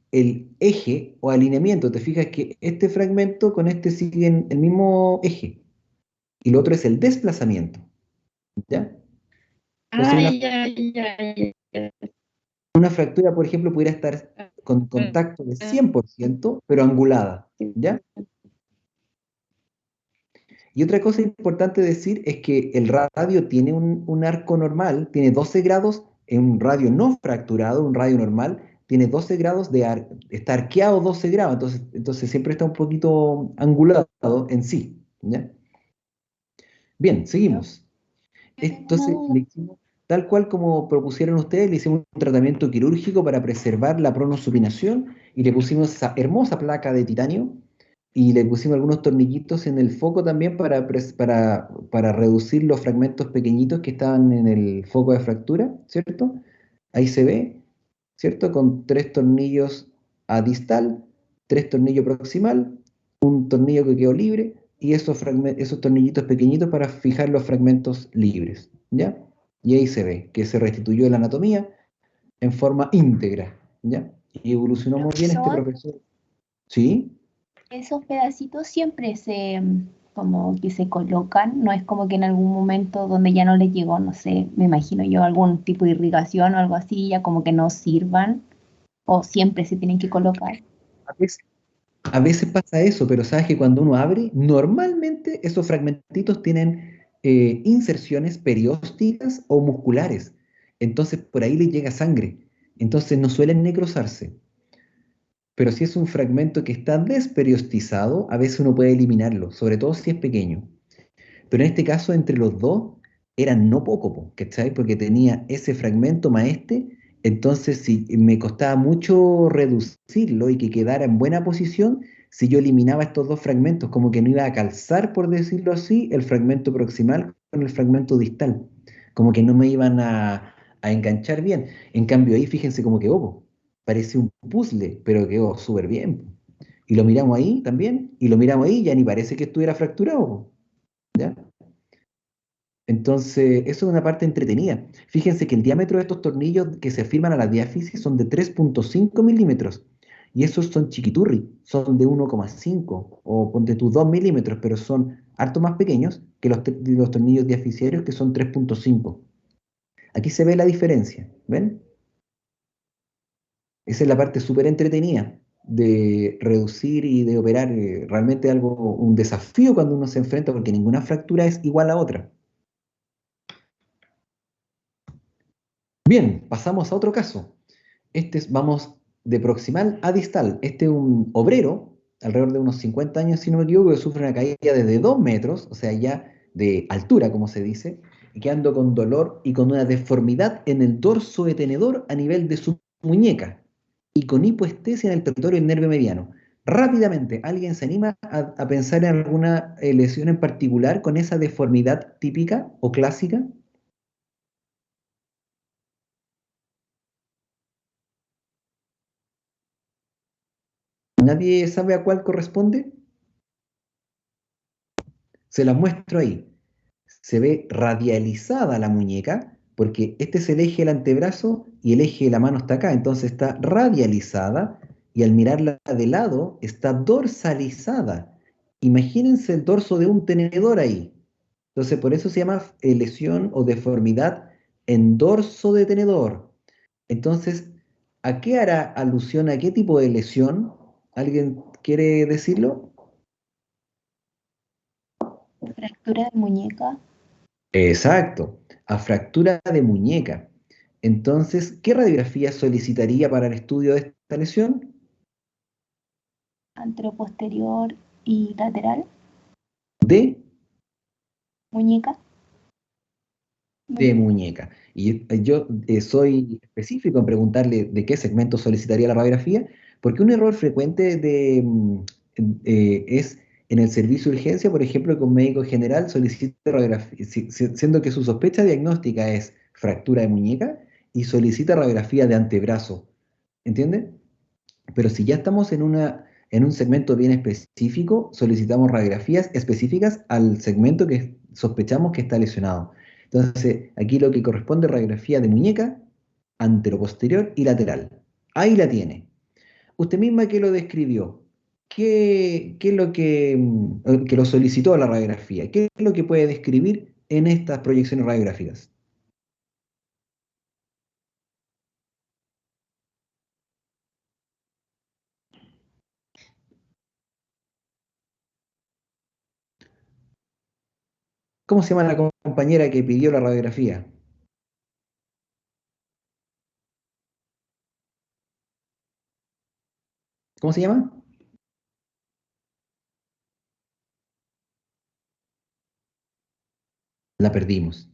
eje o alineamiento. Te fijas que este fragmento con este siguen el mismo eje, y lo otro es el desplazamiento. ¿Ya? Entonces, una fractura, por ejemplo, pudiera estar con contacto de 100%, pero angulada. ¿Ya? Y otra cosa importante decir es que el radio tiene un arco normal, tiene 12 grados, en un radio no fracturado, un radio normal, tiene 12 grados está arqueado 12 grados, entonces siempre está un poquito angulado en sí. ¿Ya? Bien, seguimos. Entonces, tal cual como propusieron ustedes, le hicimos un tratamiento quirúrgico para preservar la pronosupinación, y le pusimos esa hermosa placa de titanio, y le pusimos algunos tornillitos en el foco también para reducir los fragmentos pequeñitos que estaban en el foco de fractura, ¿cierto? Ahí se ve, ¿cierto? Con 3 tornillos a distal, 3 tornillos proximal, un tornillo que quedó libre, y esos tornillitos pequeñitos para fijar los fragmentos libres, ¿ya? Y ahí se ve que se restituyó la anatomía en forma íntegra, ¿ya? Y evolucionó muy bien este profesor. ¿Sí? Esos pedacitos siempre como que se colocan, no es como que en algún momento donde ya no les llegó, no sé, me imagino yo, algún tipo de irrigación o algo así, ya como que no sirvan, o siempre se tienen que colocar. A veces, a veces pasa eso, pero sabes que cuando uno abre, normalmente esos fragmentitos tienen inserciones periósticas o musculares. Entonces por ahí les llega sangre. Entonces no suelen necrosarse. Pero si es un fragmento que está desperiostizado, a veces uno puede eliminarlo, sobre todo si es pequeño. Pero en este caso, entre los dos, eran no poco, po, ¿cachai? Porque tenía ese fragmento más este, entonces si me costaba mucho reducirlo y que quedara en buena posición, si yo eliminaba estos dos fragmentos, como que no iba a calzar, por decirlo así, el fragmento proximal con el fragmento distal, como que no me iban a enganchar bien. En cambio ahí, fíjense como quedó, po. Parece un puzzle, pero quedó súper bien, po. Y lo miramos ahí también, y lo miramos ahí, ya ni parece que estuviera fracturado, po, ¿ya? Entonces, eso es una parte entretenida. Fíjense que el diámetro de estos tornillos que se afirman a la diáfisis son de 3,5 milímetros. Y esos son chiquiturri, son de 1,5 o ponte tú 2 milímetros, pero son harto más pequeños que los tornillos diaficerios que son 3,5. Aquí se ve la diferencia, ¿ven? Esa es la parte súper entretenida de reducir y de operar. Realmente algo, un desafío cuando uno se enfrenta porque ninguna fractura es igual a otra. Bien, pasamos a otro caso. Vamos de proximal a distal. Este es un obrero, alrededor de unos 50 años, si no me equivoco, que sufre una caída desde 2 metros, o sea, ya de altura, como se dice, y quedando con dolor y con una deformidad en el dorso detenedor a nivel de su muñeca, y con hipoestesia en el territorio del nervio mediano. Rápidamente, ¿alguien se anima a pensar en alguna lesión en particular con esa deformidad típica o clásica? ¿Nadie sabe a cuál corresponde? Se las muestro ahí. Se ve radializada la muñeca, porque este es el eje del antebrazo y el eje de la mano está acá, entonces está radializada y al mirarla de lado está dorsalizada. Imagínense el dorso de un tenedor ahí. Entonces por eso se llama lesión o deformidad en dorso de tenedor. Entonces, ¿a qué hará alusión? ¿A qué tipo de lesión? ¿Alguien quiere decirlo? Fractura de muñeca, Exacto, a fractura de muñeca. Entonces, ¿qué radiografía solicitaría para el estudio de esta lesión? anteroposterior y lateral, De, muñeca. de muñeca. Y yo soy específico en preguntarle de qué segmento solicitaría la radiografía, porque un error frecuente es en el servicio de urgencia, por ejemplo, que un médico general solicite radiografía, siendo que su sospecha diagnóstica es fractura de muñeca y solicita radiografía de antebrazo. ¿Entiende? Pero si ya estamos en un segmento bien específico, solicitamos radiografías específicas al segmento que sospechamos que está lesionado. Entonces, aquí lo que corresponde es radiografía de muñeca, anteroposterior y lateral. Ahí la tiene. Usted misma que lo describió, ¿qué es lo que lo solicitó la radiografía? ¿Qué es lo que puede describir en estas proyecciones radiográficas? ¿Cómo se llama la compañera que pidió la radiografía? ¿Cómo se llama? La perdimos.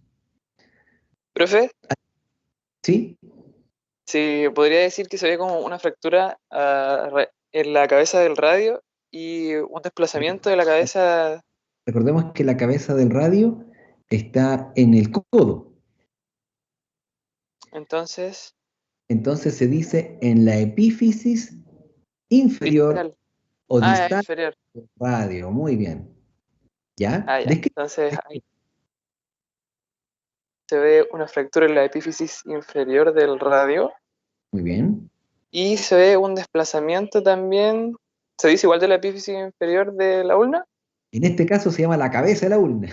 Profe, ¿Sí? sí, podría decir que se ve como una fractura en la cabeza del radio y un desplazamiento de la cabeza. Recordemos que la cabeza del radio está en el codo. Entonces, Entonces se dice en la epífisis inferior distal. o Ah, distal inferior. del radio. Muy bien. ¿Ya? Ah, ya. Entonces ahí se ve una fractura en la epífisis inferior del radio Muy bien. y se ve un desplazamiento también. ¿Se dice igual de la epífisis inferior de la ulna? En este caso se llama la cabeza de la ulna.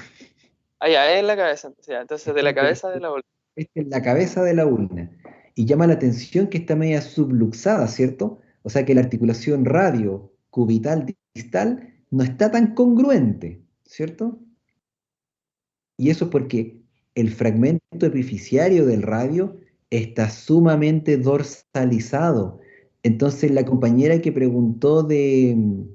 Ah, ya, es la cabeza. Ya, entonces, de la cabeza de la ulna. Esta es la cabeza de la ulna. Y llama la atención que está media subluxada, ¿cierto? O sea que la articulación radio-cubital distal no está tan congruente, ¿cierto? Y eso es porque el fragmento epifisiario del radio está sumamente dorsalizado. Entonces la compañera que preguntó de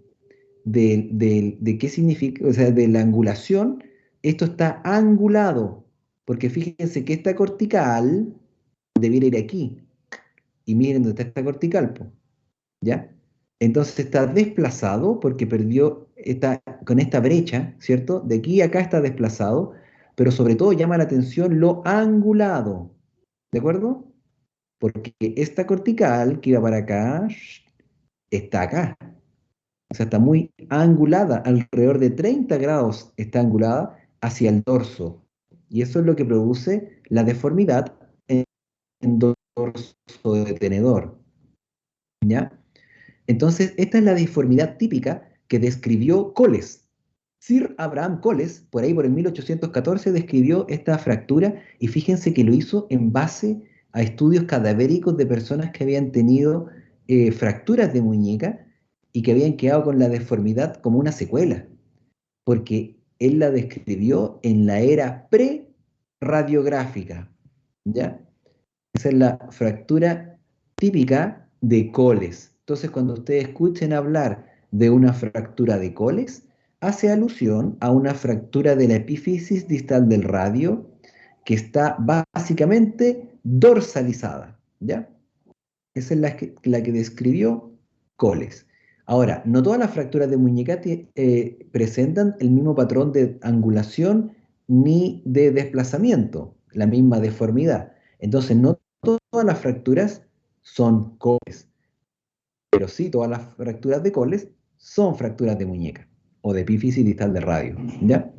qué significa, o sea, de la angulación, esto está angulado, porque fíjense que esta cortical debiera ir aquí. Y miren dónde está esta cortical, po, ¿ya? Entonces está desplazado porque perdió con esta brecha, ¿cierto? De aquí a acá está desplazado, pero sobre todo llama la atención lo angulado, ¿de acuerdo? Porque esta cortical que iba para acá, está acá. O sea, está muy angulada, alrededor de 30 grados está angulada hacia el dorso. Y eso es lo que produce la deformidad en dorso de tenedor, ¿ya? Entonces, esta es la deformidad típica que describió Coles. Sir Abraham Coles, por ahí por el 1814, describió esta fractura y fíjense que lo hizo en base a estudios cadavéricos de personas que habían tenido fracturas de muñeca y que habían quedado con la deformidad como una secuela, porque él la describió en la era pre-radiográfica, ¿ya? Esa es la fractura típica de Coles. Entonces, cuando ustedes escuchen hablar de una fractura de Coles, hace alusión a una fractura de la epífisis distal del radio que está básicamente dorsalizada, ¿ya? Esa es la que describió Coles. Ahora, no todas las fracturas de muñeca presentan el mismo patrón de angulación ni de desplazamiento, la misma deformidad. Entonces, no todas las fracturas son Coles, pero sí todas las fracturas de Coles son fracturas de muñeca o de epífisis distal del radio, ¿ya?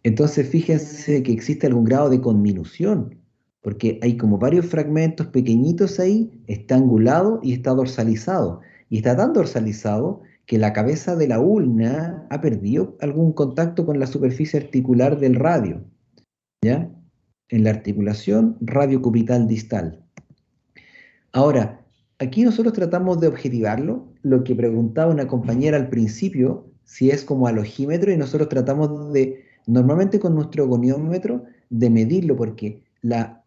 Entonces, fíjense que existe algún grado de conminución, porque hay como varios fragmentos pequeñitos ahí, está angulado y está dorsalizado. Y está tan dorsalizado que la cabeza de la ulna ha perdido algún contacto con la superficie articular del radio, ¿ya? En la articulación radiocubital distal. Ahora, aquí nosotros tratamos de objetivarlo, lo que preguntaba una compañera al principio, si es como alogímetro, y nosotros tratamos de, normalmente con nuestro goniómetro, de medirlo, porque la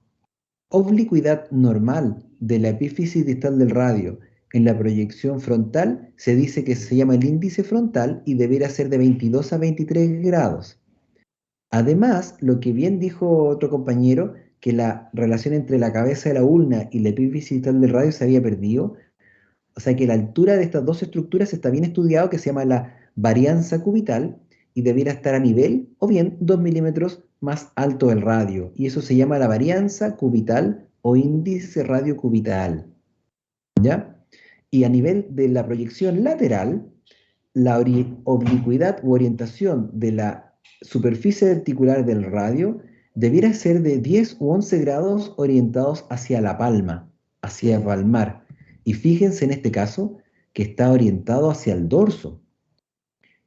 oblicuidad normal de la epífisis distal del radio en la proyección frontal se dice que se llama el índice frontal y debería ser de 22 a 23 grados. Además, lo que bien dijo otro compañero, que la relación entre la cabeza de la ulna y la epífisis distal del radio se había perdido, o sea que la altura de estas dos estructuras está bien estudiado, que se llama la varianza cubital, y debiera estar a nivel o bien 2 milímetros más alto del radio, y eso se llama la varianza cubital o índice radiocubital, ¿ya? Y a nivel de la proyección lateral, la oblicuidad u orientación de la superficie articular del radio debiera ser de 10 u 11 grados orientados hacia la palma, hacia palmar. Y fíjense en este caso que está orientado hacia el dorso.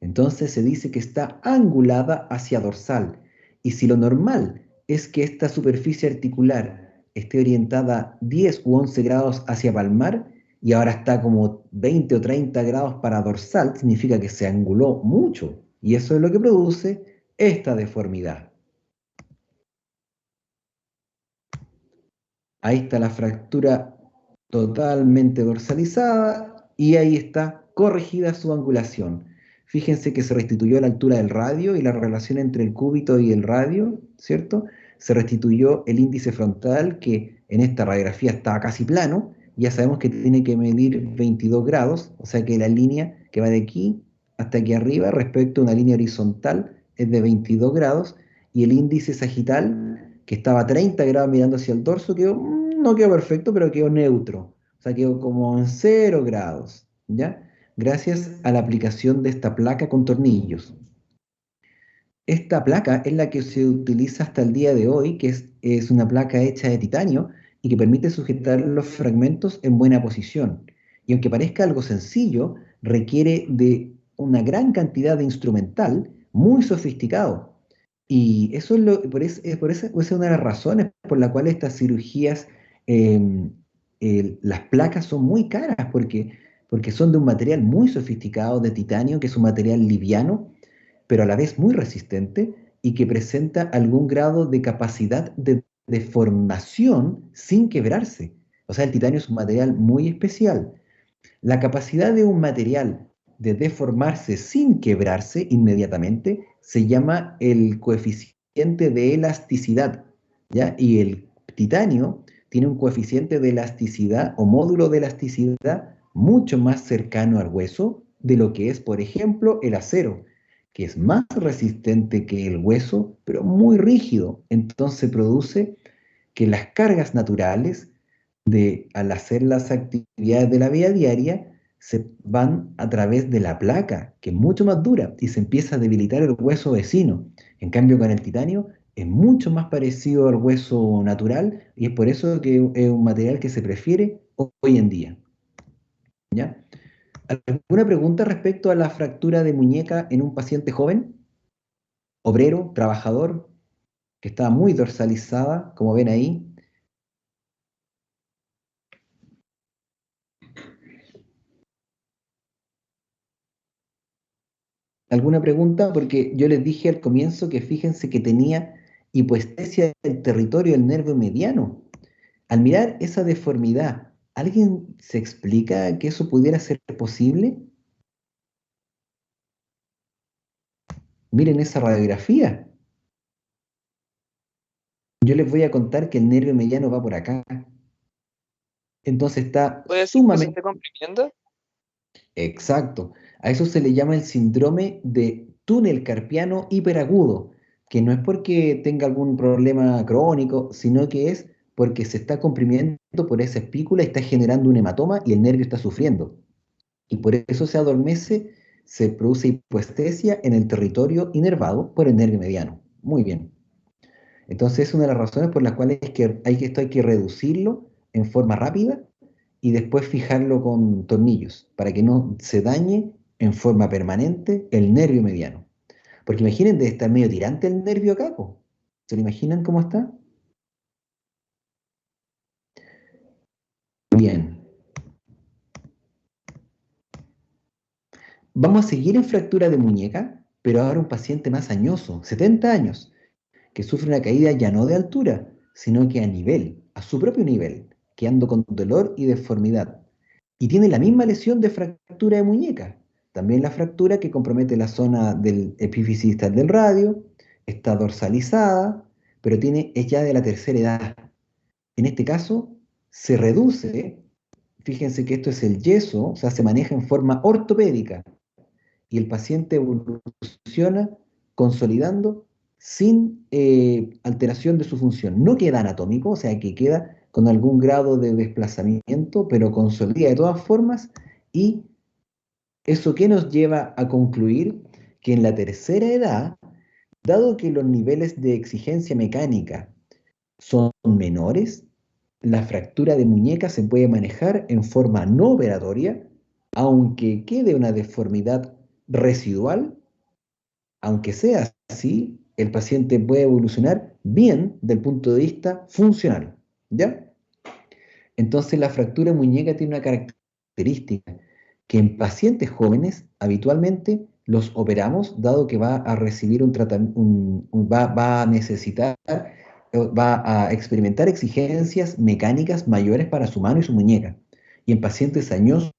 Entonces se dice que está angulada hacia dorsal. Y si lo normal es que esta superficie articular esté orientada 10 u 11 grados hacia palmar, y ahora está como 20 o 30 grados para dorsal, significa que se anguló mucho. Y eso es lo que produce esta deformidad. Ahí está la fractura totalmente dorsalizada y ahí está corregida su angulación. Fíjense que se restituyó la altura del radio y la relación entre el cúbito y el radio, ¿cierto? Se restituyó el índice frontal, que en esta radiografía estaba casi plano. Ya sabemos que tiene que medir 22 grados, o sea que la línea que va de aquí hasta aquí arriba respecto a una línea horizontal es de 22 grados, y el índice sagital, que estaba a 30 grados mirando hacia el dorso, no quedó perfecto, pero quedó neutro, o sea, quedó como en 0 grados, ¿ya? Gracias a la aplicación de esta placa con tornillos. Esta placa es la que se utiliza hasta el día de hoy, que es una placa hecha de titanio y que permite sujetar los fragmentos en buena posición. Y aunque parezca algo sencillo, requiere de una gran cantidad de instrumental, muy sofisticado. Y eso es por esa es una de las razones por la cual estas cirugías, las placas son muy caras, porque son de un material muy sofisticado, de titanio, que es un material liviano, pero a la vez muy resistente y que presenta algún grado de capacidad de deformación sin quebrarse. O sea, el titanio es un material muy especial. La capacidad de un material de deformarse sin quebrarse inmediatamente se llama el coeficiente de elasticidad, ¿ya? Y el titanio tiene un coeficiente de elasticidad o módulo de elasticidad mucho más cercano al hueso de lo que es, por ejemplo, el acero, que es más resistente que el hueso, pero muy rígido. Entonces produce que las cargas naturales al hacer las actividades de la vida diaria se van a través de la placa, que es mucho más dura, y se empieza a debilitar el hueso vecino. En cambio, con el titanio es mucho más parecido al hueso natural y es por eso que es un material que se prefiere hoy en día. ¿Ya? ¿Alguna pregunta respecto a la fractura de muñeca en un paciente joven, obrero, trabajador, que está muy dorsalizada, como ven ahí? ¿Alguna pregunta? Porque yo les dije al comienzo que fíjense que tenía hipoestesia del territorio del nervio mediano. Al mirar esa deformidad, ¿alguien se explica que eso pudiera ser posible? Miren esa radiografía. Yo les voy a contar que el nervio mediano va por acá. Entonces está ¿Puede ser que se sumamente... esté comprimiendo? Exacto. A eso se le llama el síndrome de túnel carpiano hiperagudo, que no es porque tenga algún problema crónico, sino que es porque se está comprimiendo por esa espícula y está generando un hematoma y el nervio está sufriendo. Y por eso se adormece, se produce hipoestesia en el territorio inervado por el nervio mediano. Muy bien. Entonces es una de las razones por las cuales esto hay que reducirlo en forma rápida y después fijarlo con tornillos para que no se dañe en forma permanente el nervio mediano. Porque imaginen, debe estar medio tirante el nervio acá, po. ¿Se lo imaginan cómo está? Bien. Vamos a seguir en fractura de muñeca, pero ahora un paciente más añoso, 70 años, que sufre una caída ya no de altura, sino que a nivel, a su propio nivel, quedando con dolor y deformidad. Y tiene la misma lesión de fractura de muñeca. También la fractura que compromete la zona del epífisis distal del radio, está dorsalizada, pero es ya de la tercera edad. En este caso, se reduce, fíjense que esto es el yeso, o sea, se maneja en forma ortopédica y el paciente evoluciona consolidando sin alteración de su función. No queda anatómico, o sea que queda con algún grado de desplazamiento, pero consolida de todas formas y eso que nos lleva a concluir que en la tercera edad, dado que los niveles de exigencia mecánica son menores, la fractura de muñeca se puede manejar en forma no operatoria, aunque quede una deformidad residual. Aunque sea así, el paciente puede evolucionar bien del punto de vista funcional, ¿ya? Entonces la fractura de muñeca tiene una característica, que en pacientes jóvenes habitualmente los operamos, dado que va a recibir un tratamiento, va a necesitar, va a experimentar exigencias mecánicas mayores para su mano y su muñeca. Y en pacientes añosos,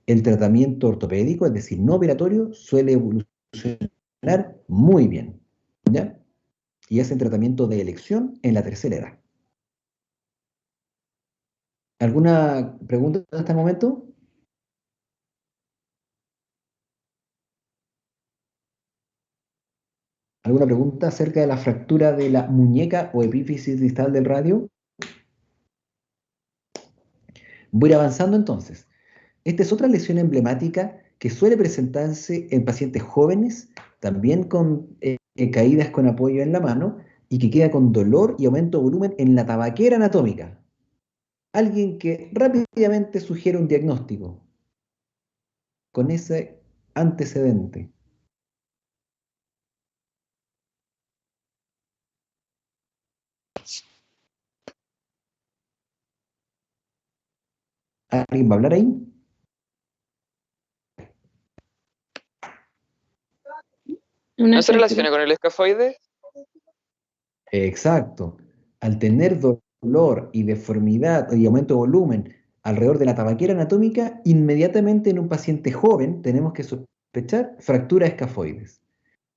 el tratamiento ortopédico, es decir, no operatorio, suele evolucionar muy bien, ¿ya? Y es el tratamiento de elección en la tercera edad. ¿Alguna pregunta hasta el momento? ¿Alguna pregunta acerca de la fractura de la muñeca o epífisis distal del radio? Voy a ir avanzando entonces. Esta es otra lesión emblemática que suele presentarse en pacientes jóvenes, también con caídas con apoyo en la mano y que queda con dolor y aumento de volumen en la tabaquera anatómica. Alguien que rápidamente sugiere un diagnóstico con ese antecedente. ¿Alguien va a hablar ahí? Una ¿No se fractura. relaciona con el escafoide? Exacto. Al tener dolor y deformidad y aumento de volumen alrededor de la tabaquera anatómica, inmediatamente en un paciente joven tenemos que sospechar fractura escafoides.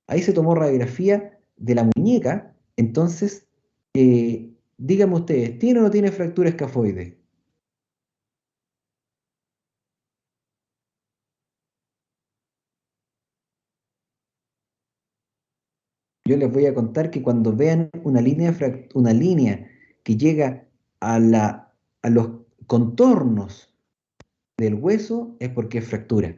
Ahí se tomó radiografía de la muñeca, entonces, díganme ustedes, ¿tiene o no tiene fractura escafoide? Yo les voy a contar que cuando vean una línea que llega a los contornos del hueso, es porque es fractura.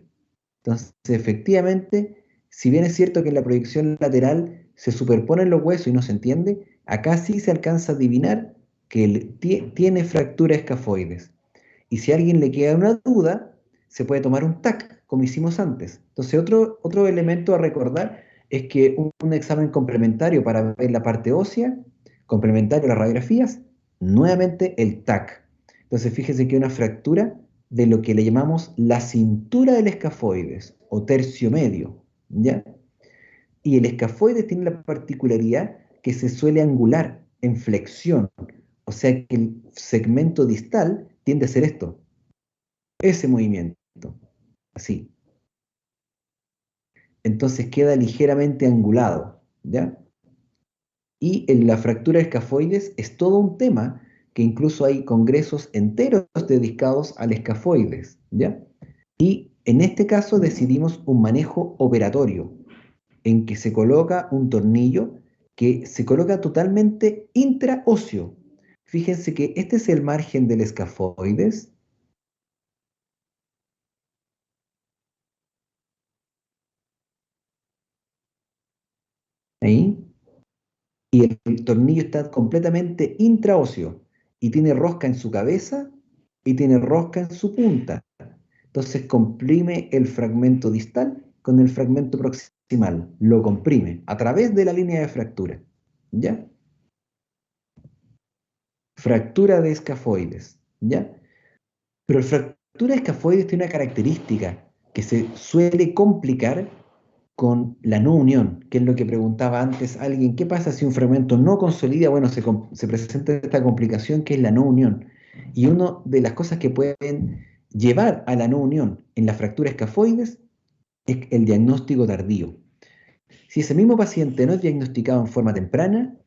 Entonces, efectivamente, si bien es cierto que en la proyección lateral se superponen los huesos y no se entiende, acá sí se alcanza a adivinar que tiene fractura escafoides. Y si a alguien le queda una duda, se puede tomar un TAC, como hicimos antes. Entonces, otro elemento a recordar es que un examen complementario para ver la parte ósea, complementario a las radiografías, nuevamente el TAC. Entonces, fíjese que una fractura de lo que le llamamos la cintura del escafoides o tercio medio, ¿ya? Y el escafoides tiene la particularidad que se suele angular en flexión, o sea que el segmento distal tiende a ser esto, ese movimiento, así. Entonces queda ligeramente angulado, ¿ya? Y en la fractura de escafoides es todo un tema que incluso hay congresos enteros dedicados al escafoides, ¿ya? Y en este caso decidimos un manejo operatorio, en que se coloca un tornillo que se coloca totalmente intraóseo. Fíjense que este es el margen del escafoides. Ahí. Y el tornillo está completamente intraóseo y tiene rosca en su cabeza y tiene rosca en su punta. Entonces comprime el fragmento distal con el fragmento proximal, lo comprime a través de la línea de fractura. ¿Ya? Fractura de escafoides. ¿Ya? Pero la fractura de escafoides tiene una característica que se suele complicar con la no unión, que es lo que preguntaba antes alguien, ¿qué pasa si un fragmento no consolida? Bueno, se presenta esta complicación que es la no unión. Y una de las cosas que pueden llevar a la no unión en la fractura escafoides es el diagnóstico tardío. Si ese mismo paciente no es diagnosticado en forma temprana,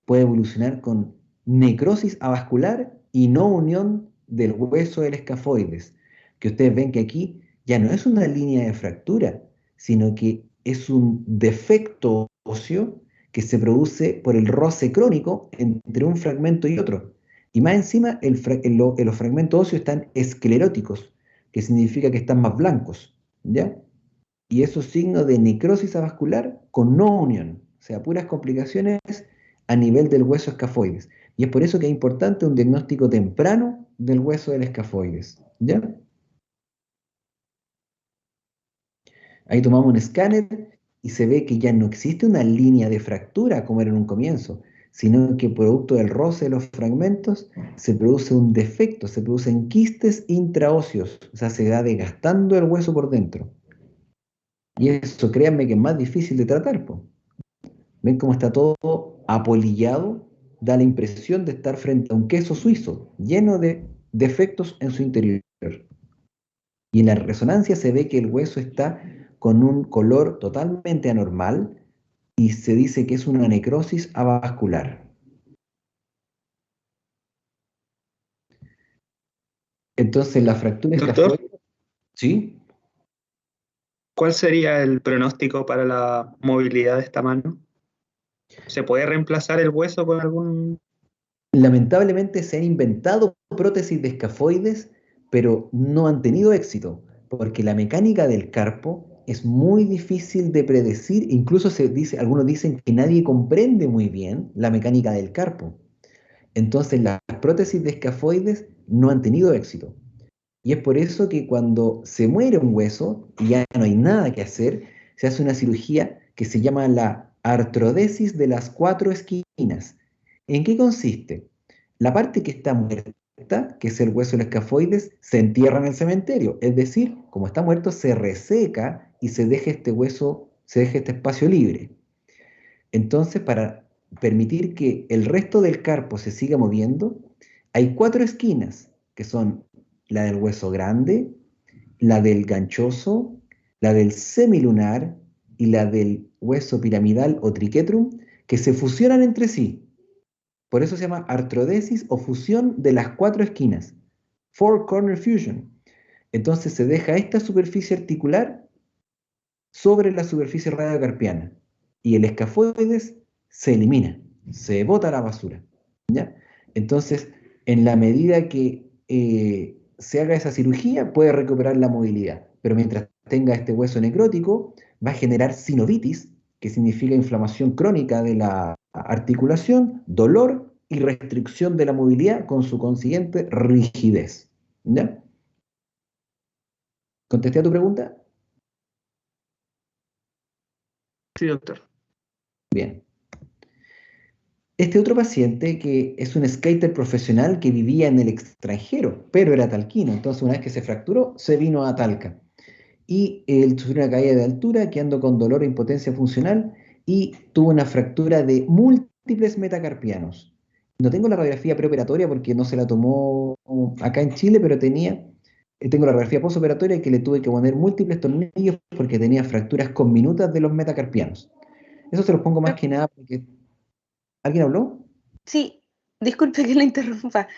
puede evolucionar con necrosis avascular y no unión del hueso del escafoides, que ustedes ven que aquí ya no es una línea de fractura, sino que es un defecto óseo que se produce por el roce crónico entre un fragmento y otro. Y más encima, los fragmentos óseos están escleróticos, que significa que están más blancos, ¿ya? Y eso es signo de necrosis avascular con no unión, o sea, puras complicaciones a nivel del hueso escafoides. Y es por eso que es importante un diagnóstico temprano del hueso del escafoides. ¿Ya? Ahí tomamos un escáner y se ve que ya no existe una línea de fractura como era en un comienzo, sino que producto del roce de los fragmentos se produce un defecto, se producen quistes intraóseos, o sea, se va desgastando el hueso por dentro. Y eso, créanme que es más difícil de tratar, po. ¿Ven cómo está todo apolillado? Da la impresión de estar frente a un queso suizo, lleno de defectos en su interior. Y en la resonancia se ve que el hueso está con un color totalmente anormal y se dice que es una necrosis avascular. Entonces la fractura Doctor, escafoide, ¿sí? ¿cuál sería el pronóstico para la movilidad de esta mano? ¿Se puede reemplazar el hueso con algún...? Lamentablemente se han inventado prótesis de escafoides, pero no han tenido éxito, porque la mecánica del carpo es muy difícil de predecir, incluso algunos dicen que nadie comprende muy bien la mecánica del carpo. Entonces las prótesis de escafoides no han tenido éxito. Y es por eso que cuando se muere un hueso y ya no hay nada que hacer, se hace una cirugía que se llama la artrodesis de las 4 esquinas. ¿En qué consiste? La parte que está muerta que es el hueso del escafoides, se entierra en el cementerio. Es decir, como está muerto, se reseca y se deja este hueso, se deja este espacio libre. Entonces, para permitir que el resto del carpo se siga moviendo, hay 4 esquinas, que son la del hueso grande, la del ganchoso, la del semilunar y la del hueso piramidal o triquetrum, que se fusionan entre sí. Por eso se llama artrodesis o fusión de las 4 esquinas. Four corner fusion. Entonces se deja esta superficie articular sobre la superficie radiocarpiana y el escafoides se elimina, se bota a la basura, ¿ya? Entonces, en la medida que se haga esa cirugía, puede recuperar la movilidad, pero mientras tenga este hueso necrótico, va a generar sinovitis, que significa inflamación crónica de la articulación, dolor y restricción de la movilidad con su consiguiente rigidez, ¿ya? ¿Contesté a tu pregunta? Sí, doctor. Bien. Este otro paciente que es un skater profesional que vivía en el extranjero, pero era talquino, entonces una vez que se fracturó, se vino a Talca. Y él sufrió una caída de altura, quedando con dolor e impotencia funcional, y tuvo una fractura de múltiples metacarpianos. No tengo la radiografía preoperatoria porque no se la tomó acá en Chile, pero tengo la radiografía postoperatoria que le tuve que poner múltiples tornillos porque tenía fracturas conminutas de los metacarpianos. Eso se los pongo más que nada porque... ¿Alguien habló? Sí, disculpe que la interrumpa.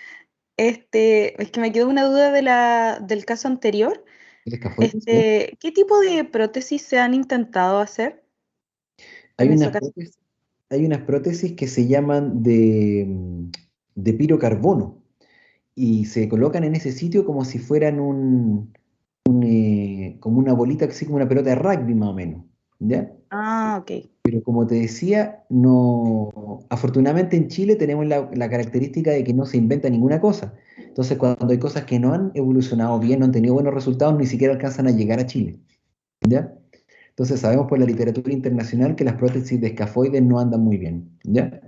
Es que me quedó una duda del caso anterior. ¿El escafoides? ¿Sí? ¿Qué tipo de prótesis se han intentado hacer Hay en ese unas caso? prótesis, hay unas prótesis que se llaman de pirocarbono y se colocan en ese sitio como si fueran como una bolita, así como una pelota de rugby más o menos, ¿ya? Ah, ok. Pero como te decía, no, afortunadamente en Chile tenemos la característica de que no se inventa ninguna cosa. Entonces, cuando hay cosas que no han evolucionado bien, no han tenido buenos resultados, ni siquiera alcanzan a llegar a Chile, ¿ya? Entonces sabemos por la literatura internacional que las prótesis de escafoides no andan muy bien, ¿ya?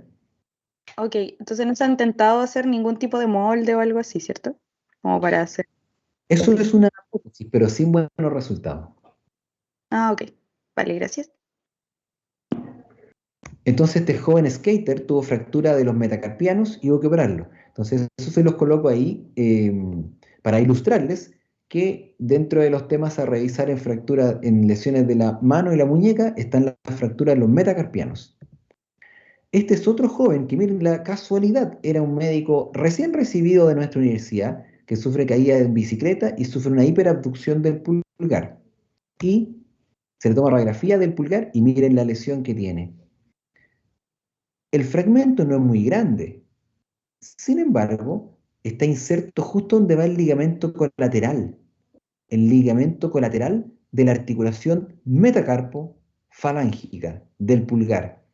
Ok, entonces no se ha intentado hacer ningún tipo de molde o algo así, ¿cierto? Como para hacer. Eso es una prótesis, pero sin buenos resultados. Ah, ok. Vale, gracias. Entonces este joven skater tuvo fractura de los metacarpianos y hubo que operarlo. Entonces eso se los coloco ahí para ilustrarles que dentro de los temas a revisar en fractura, en lesiones de la mano y la muñeca, están las fracturas de los metacarpianos. Este es otro joven que, miren la casualidad, era un médico recién recibido de nuestra universidad que sufre caída en bicicleta y sufre una hiperabducción del pulgar. Y se le toma radiografía del pulgar y miren la lesión que tiene. El fragmento no es muy grande, sin embargo, está inserto justo donde va el ligamento colateral de la articulación metacarpo-falángica del pulgar.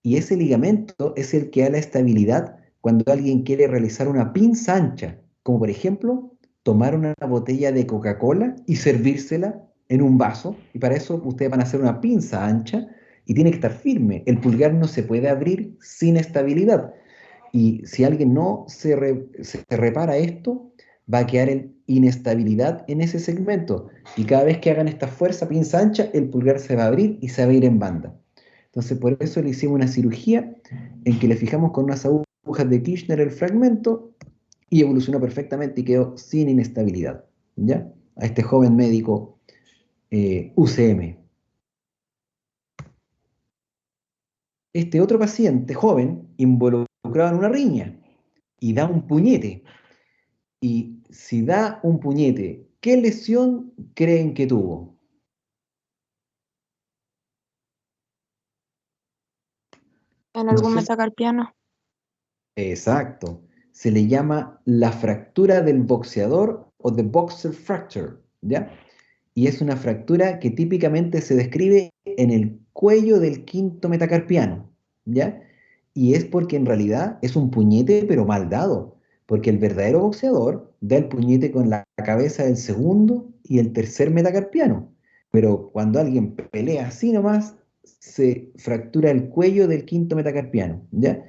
Y ese ligamento es el que da la estabilidad cuando alguien quiere realizar una pinza ancha, como por ejemplo tomar una botella de Coca-Cola y servírsela en un vaso, y para eso ustedes van a hacer una pinza ancha y tiene que estar firme. El pulgar no se puede abrir sin estabilidad. Y si alguien no se repara esto, va a quedar en inestabilidad en ese segmento. Y cada vez que hagan esta fuerza pinza ancha, el pulgar se va a abrir y se va a ir en banda. Entonces, por eso le hicimos una cirugía en que le fijamos con unas agujas de Kirchner el fragmento y evolucionó perfectamente y quedó sin inestabilidad, ¿ya? A este joven médico UCM. Este otro paciente joven involucrado en una riña y da un puñete. Y si da un puñete, ¿qué lesión creen que tuvo? En No algún sé. metacarpiano. Exacto. Se le llama la fractura del boxeador o the boxer fracture, ¿ya? Y es una fractura que típicamente se describe en el cuello del quinto metacarpiano, ¿ya? Y es porque en realidad es un puñete pero mal dado, porque el verdadero boxeador da el puñete con la cabeza del segundo y el tercer metacarpiano, pero cuando alguien pelea así nomás, se fractura el cuello del quinto metacarpiano, ¿ya?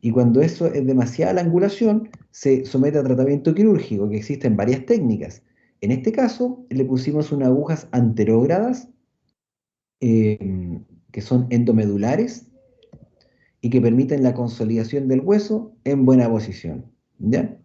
Y cuando eso es demasiada la angulación, se somete a tratamiento quirúrgico, que existen varias técnicas. En este caso, le pusimos unas agujas anterógradas, que son endomedulares y que permiten la consolidación del hueso en buena posición. ¿Ya?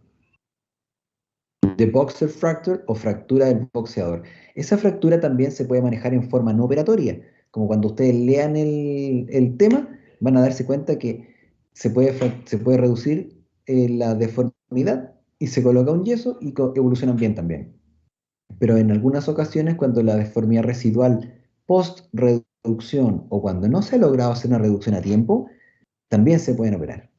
De boxer fracture o fractura del boxeador. Esa fractura también se puede manejar en forma no operatoria. Como cuando ustedes lean el tema, van a darse cuenta que se puede reducir la deformidad y se coloca un yeso y evolucionan bien también. Pero en algunas ocasiones, cuando la deformidad residual post-reducción o cuando no se ha logrado hacer una reducción a tiempo, también se pueden operar.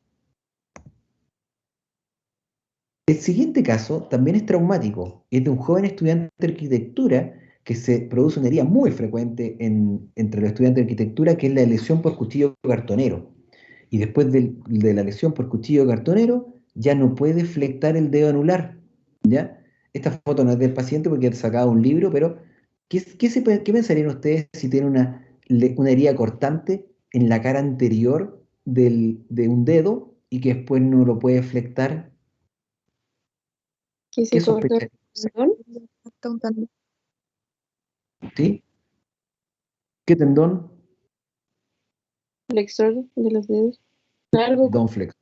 El siguiente caso también es traumático. Es de un joven estudiante de arquitectura que se produce una herida muy frecuente entre los estudiantes de arquitectura, que es la lesión por cuchillo cartonero. Y después de la lesión por cuchillo cartonero, ya no puede flectar el dedo anular. ¿Ya? Esta foto no es del paciente porque ha sacado un libro, pero ¿qué pensarían ustedes si tiene una herida cortante en la cara anterior de un dedo y que después no lo puede flectar? Que ¿Qué se cortó el sospecharían? tendón. ¿Sí? ¿Qué tendón? Flexor de los dedos. Algo Tendón flexor.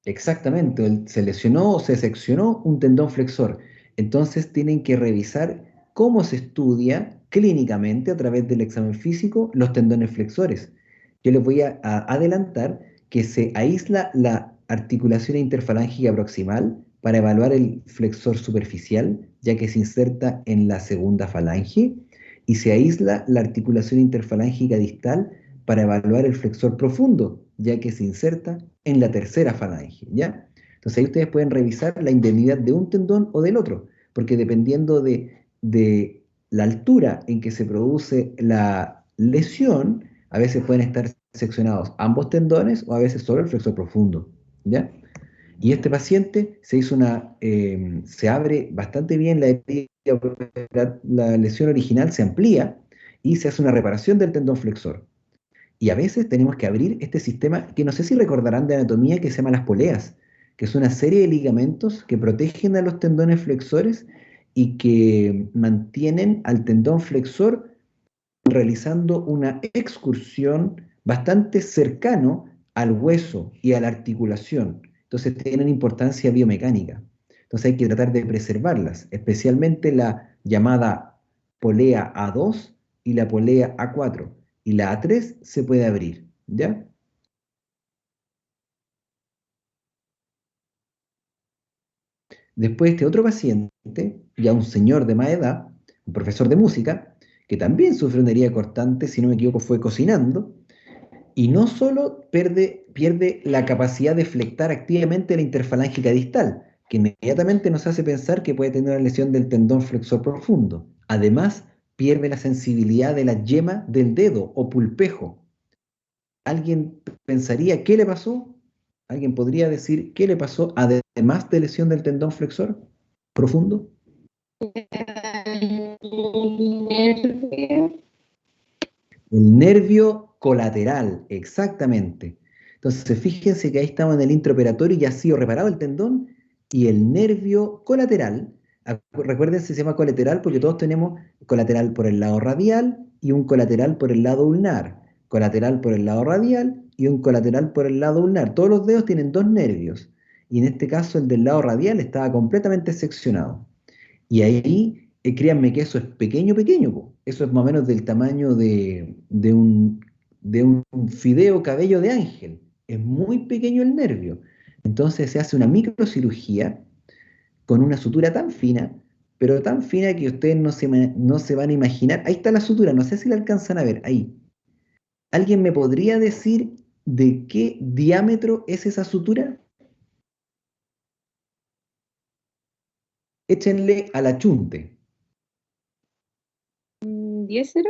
Exactamente, se lesionó o se seccionó un tendón flexor. Entonces tienen que revisar cómo se estudia clínicamente a través del examen físico los tendones flexores. Yo les voy a adelantar que se aísla la articulación interfalángica proximal para evaluar el flexor superficial, ya que se inserta en la segunda falange, y se aísla la articulación interfalángica distal para evaluar el flexor profundo, ya que se inserta en la tercera falange, ¿ya? Entonces ahí ustedes pueden revisar la indemnidad de un tendón o del otro, porque dependiendo de la altura en que se produce la lesión, a veces pueden estar seccionados ambos tendones o a veces solo el flexor profundo, ¿ya? Y este paciente se abre bastante bien la herida, la lesión original se amplía y se hace una reparación del tendón flexor. Y a veces tenemos que abrir este sistema que no sé si recordarán de anatomía, que se llama las poleas, que es una serie de ligamentos que protegen a los tendones flexores y que mantienen al tendón flexor realizando una excursión bastante cercano al hueso y a la articulación. Entonces tienen importancia biomecánica. Entonces hay que tratar de preservarlas, especialmente la llamada polea A2 y la polea A4. Y la A3 se puede abrir, ¿ya? Después este otro paciente, ya un señor de más edad, un profesor de música, que también sufrió una herida cortante, si no me equivoco fue cocinando, y no solo pierde la capacidad de flectar activamente la interfalángica distal, que inmediatamente nos hace pensar que puede tener una lesión del tendón flexor profundo. Además, pierde la sensibilidad de la yema del dedo o pulpejo. ¿Alguien pensaría qué le pasó? ¿Alguien podría decir qué le pasó además de lesión del tendón flexor profundo? El nervio colateral, exactamente. Entonces, fíjense que ahí estamos en el intraoperatorio y ya ha sido reparado el tendón y el nervio colateral, recuerden se llama colateral porque todos tenemos colateral por el lado radial y un colateral por el lado ulnar, colateral por el lado radial y un colateral por el lado ulnar. Todos los dedos tienen dos nervios y en este caso el del lado radial estaba completamente seccionado. Y ahí, créanme que eso es pequeño, pequeño, po. Eso es más o menos del tamaño de un fideo cabello de ángel. Es muy pequeño el nervio. Entonces se hace una microcirugía con una sutura tan fina, pero tan fina que ustedes no se van a imaginar. Ahí está la sutura, no sé si la alcanzan a ver, ahí. ¿Alguien me podría decir de qué diámetro es esa sutura? Échenle a la chunte. 10-0.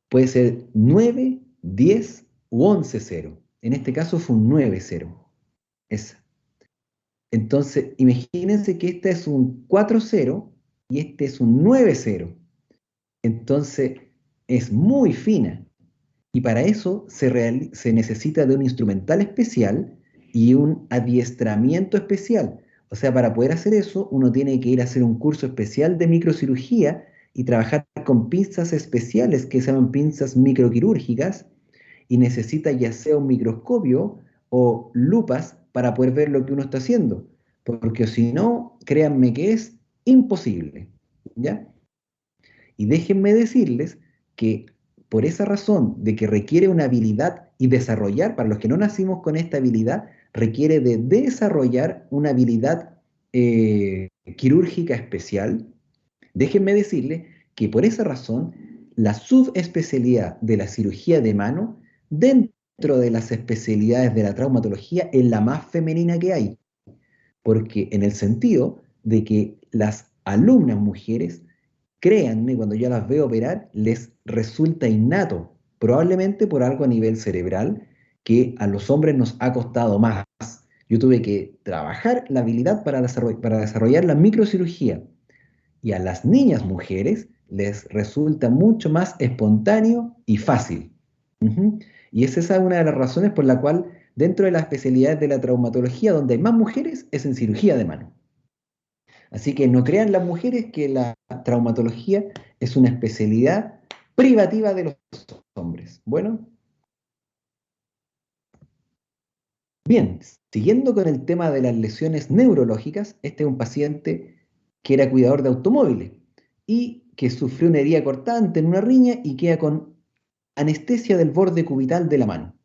Puede ser 9, 10 u 11-0. En este caso fue un 9-0. Esa. Entonces, imagínense que este es un 4-0 y este es un 9-0. Entonces, es muy fina. Y para eso se necesita de un instrumental especial y un adiestramiento especial. O sea, para poder hacer eso, uno tiene que ir a hacer un curso especial de microcirugía y trabajar con pinzas especiales que se llaman pinzas microquirúrgicas, y necesita ya sea un microscopio o lupas para poder ver lo que uno está haciendo, porque si no, créanme que es imposible, ¿ya? Y déjenme decirles que por esa razón de que requiere una habilidad y desarrollar, para los que no nacimos con esta habilidad, requiere de desarrollar una habilidad quirúrgica especial. Déjenme decirles que por esa razón la subespecialidad de la cirugía de mano dentro de las especialidades de la traumatología es la más femenina que hay, porque en el sentido de que las alumnas mujeres, créanme, cuando yo las veo operar, les resulta innato, probablemente por algo a nivel cerebral que a los hombres nos ha costado más. Yo tuve que trabajar la habilidad para desarrollar la microcirugía, y a las niñas mujeres les resulta mucho más espontáneo y fácil. Ujú. Y esa es una de las razones por la cual dentro de las especialidades de la traumatología donde hay más mujeres es en cirugía de mano. Así que no crean las mujeres que la traumatología es una especialidad privativa de los hombres. Bueno, bien, siguiendo con el tema de las lesiones neurológicas, este es un paciente que era cuidador de automóviles y que sufrió una herida cortante en una riña y queda con anestesia del borde cubital de la mano,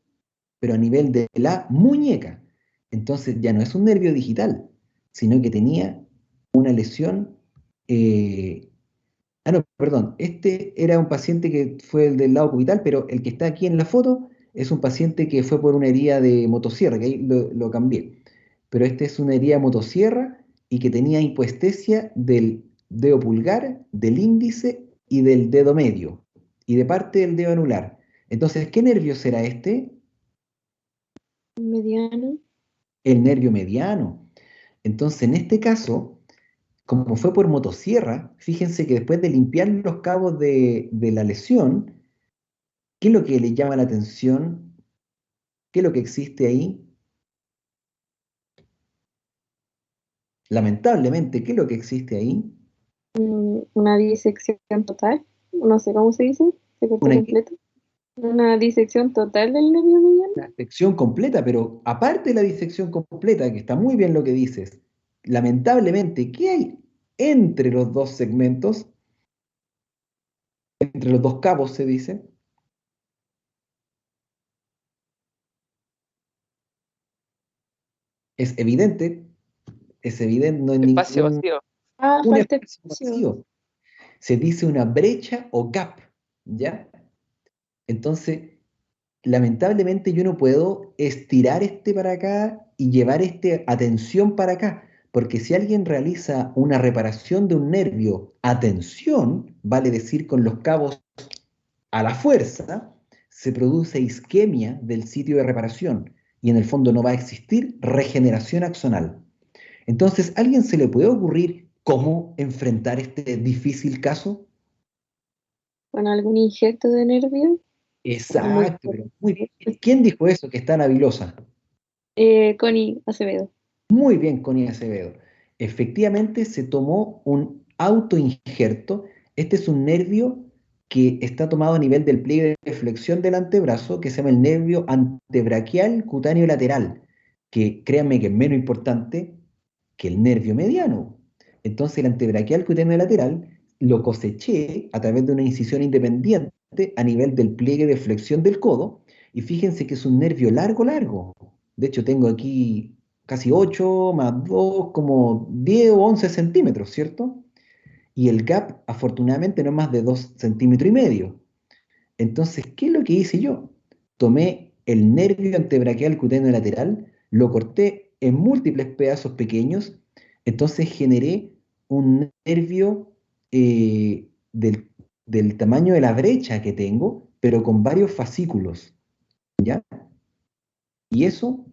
pero a nivel de la muñeca. Entonces ya no es un nervio digital, sino que tenía una lesión. No, perdón, este era un paciente que fue el del lado cubital, pero el que está aquí en la foto es un paciente que fue por una herida de motosierra, que ahí lo cambié. Pero este es una herida de motosierra y que tenía hipoestesia del dedo pulgar, del índice y del dedo medio, y de parte del dedo anular. Entonces, ¿qué nervio será este? Mediano. El nervio mediano. Entonces, en este caso, como fue por motosierra, fíjense que después de limpiar los cabos de la lesión, ¿qué es lo que le llama la atención? ¿Qué es lo que existe ahí? Lamentablemente, ¿qué es lo que existe ahí? Una disección total. No sé cómo se dice. Se cortó Una, completo. Una disección total del nervio mediano. una disección completa, pero aparte de la disección completa, que está muy bien lo que dices, lamentablemente, ¿qué hay entre los dos segmentos? Entre los dos cabos, se dice. Es evidente, no hay Espacio ningún vacío. Ah, un falta espacio espacio. vacío. Se dice una brecha o gap, ¿ya? Entonces, lamentablemente yo no puedo estirar este para acá y llevar este atención para acá, porque si alguien realiza una reparación de un nervio a tensión, vale decir con los cabos a la fuerza, se produce isquemia del sitio de reparación y en el fondo no va a existir regeneración axonal. Entonces, ¿a alguien se le puede ocurrir cómo enfrentar este difícil caso? Con algún injerto de nervio. O muy Exacto, pero muy bien. fuerte. ¿Quién dijo eso que está navilosa? Connie Acevedo. Muy bien, Connie Acevedo. Efectivamente, se tomó un autoinjerto. Este es un nervio que está tomado a nivel del pliegue de flexión del antebrazo, que se llama el nervio antebraquial cutáneo lateral, que créanme que es menos importante que el nervio mediano. Entonces, el antebraquial cutáneo lateral lo coseché a través de una incisión independiente a nivel del pliegue de flexión del codo, y fíjense que es un nervio largo, largo. De hecho, tengo aquí casi 8 más 2 como 10 o 11 centímetros, ¿cierto? Y el gap, afortunadamente, no es más de 2 centímetros y medio. Entonces, ¿qué es lo que hice yo? Tomé el nervio antebraquial cutáneo lateral, lo corté en múltiples pedazos pequeños, entonces generé un nervio del tamaño de la brecha que tengo, pero con varios fascículos, ¿ya? Y eso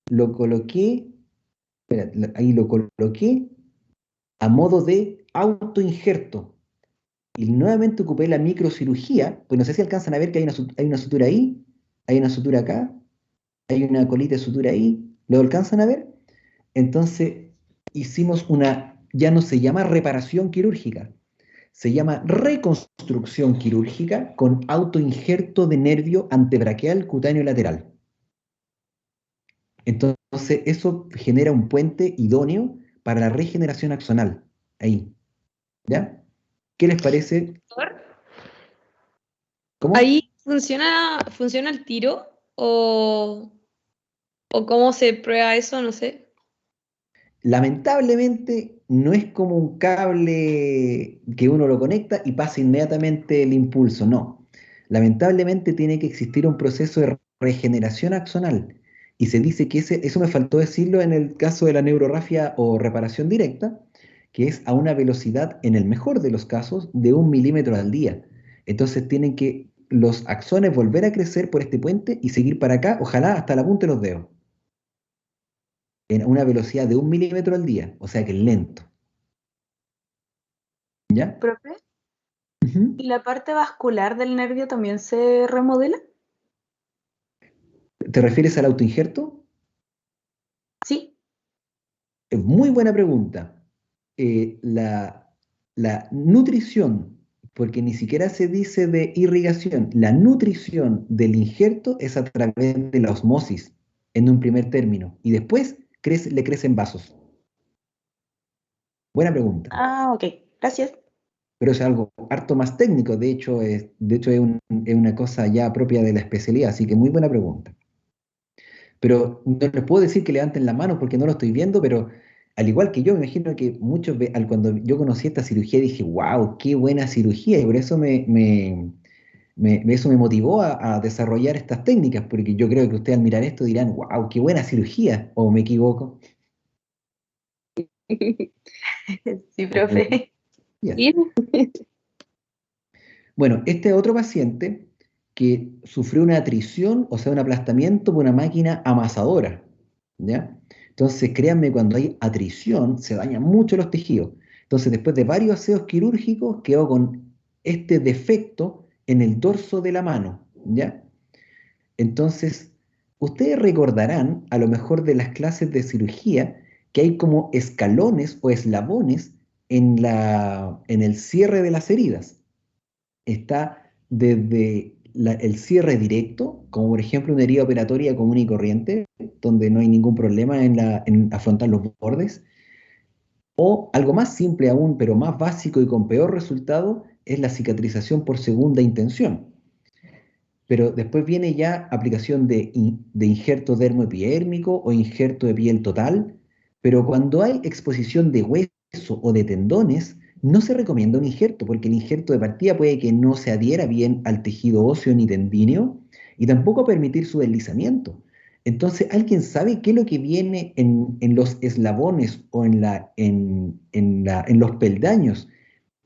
lo coloqué, espera, ahí lo coloqué a modo de autoinjerto. y nuevamente ocupé la microcirugía, pues no sé si alcanzan a ver que hay una sutura ahí, hay una sutura acá, hay una colita de sutura ahí, ¿lo alcanzan a ver? Entonces hicimos ya no se llama reparación quirúrgica, se llama reconstrucción quirúrgica con autoinjerto de nervio antebraquial cutáneo lateral. Entonces eso genera un puente idóneo para la regeneración axonal, ahí, ¿ya? ¿Qué les parece? ¿Cómo? ¿Ahí funciona el tiro? ¿O cómo se prueba eso? No sé. Lamentablemente no es como un cable que uno lo conecta y pasa inmediatamente el impulso, no. Lamentablemente tiene que existir un proceso de regeneración axonal. Y se dice que eso me faltó decirlo en el caso de la neurorrafia o reparación directa, que es a una velocidad, en el mejor de los casos, de 1 milímetro al día. Entonces tienen que los axones volver a crecer por este puente y seguir para acá, ojalá hasta la punta de los dedos en una velocidad de 1 milímetro al día, o sea que es lento. ¿Ya? Profe, Ujú. ¿y la parte vascular del nervio también se remodela? ¿Te refieres al autoinjerto? Sí. Es muy buena pregunta. La nutrición, porque ni siquiera se dice de irrigación, la nutrición del injerto es a través de la osmosis en un primer término y después le crecen vasos. Buena pregunta. Ah, ok. Gracias. Pero es algo harto más técnico, es una cosa ya propia de la especialidad, así que muy buena pregunta. Pero no les puedo decir que levanten la mano porque no lo estoy viendo, pero al igual que yo, me imagino que muchos, cuando yo conocí esta cirugía, dije, wow, qué buena cirugía, y por eso eso me motivó a desarrollar estas técnicas, porque yo creo que ustedes al mirar esto dirán, wow, qué buena cirugía, o me equivoco. Sí, profe. Bien. Bueno, este otro paciente que sufrió una atrición, o sea, un aplastamiento por una máquina amasadora, ¿ya? Entonces, créanme, cuando hay atrición, se dañan mucho los tejidos. Entonces, después de varios aseos quirúrgicos, quedó con este defecto en el dorso de la mano, ¿ya? Entonces, ustedes recordarán, a lo mejor de las clases de cirugía, que hay como escalones o eslabones en el cierre de las heridas. Está desde el cierre directo, como por ejemplo una herida operatoria común y corriente, donde no hay ningún problema en afrontar los bordes, o algo más simple aún, pero más básico y con peor resultado, es la cicatrización por segunda intención. Pero después viene ya aplicación de injerto dermoepidérmico o injerto de piel total, pero cuando hay exposición de hueso o de tendones, no se recomienda un injerto, porque el injerto de partida puede que no se adhiera bien al tejido óseo ni tendíneo y tampoco permitir su deslizamiento. Entonces, ¿alguien sabe qué es lo que viene en los eslabones o en los peldaños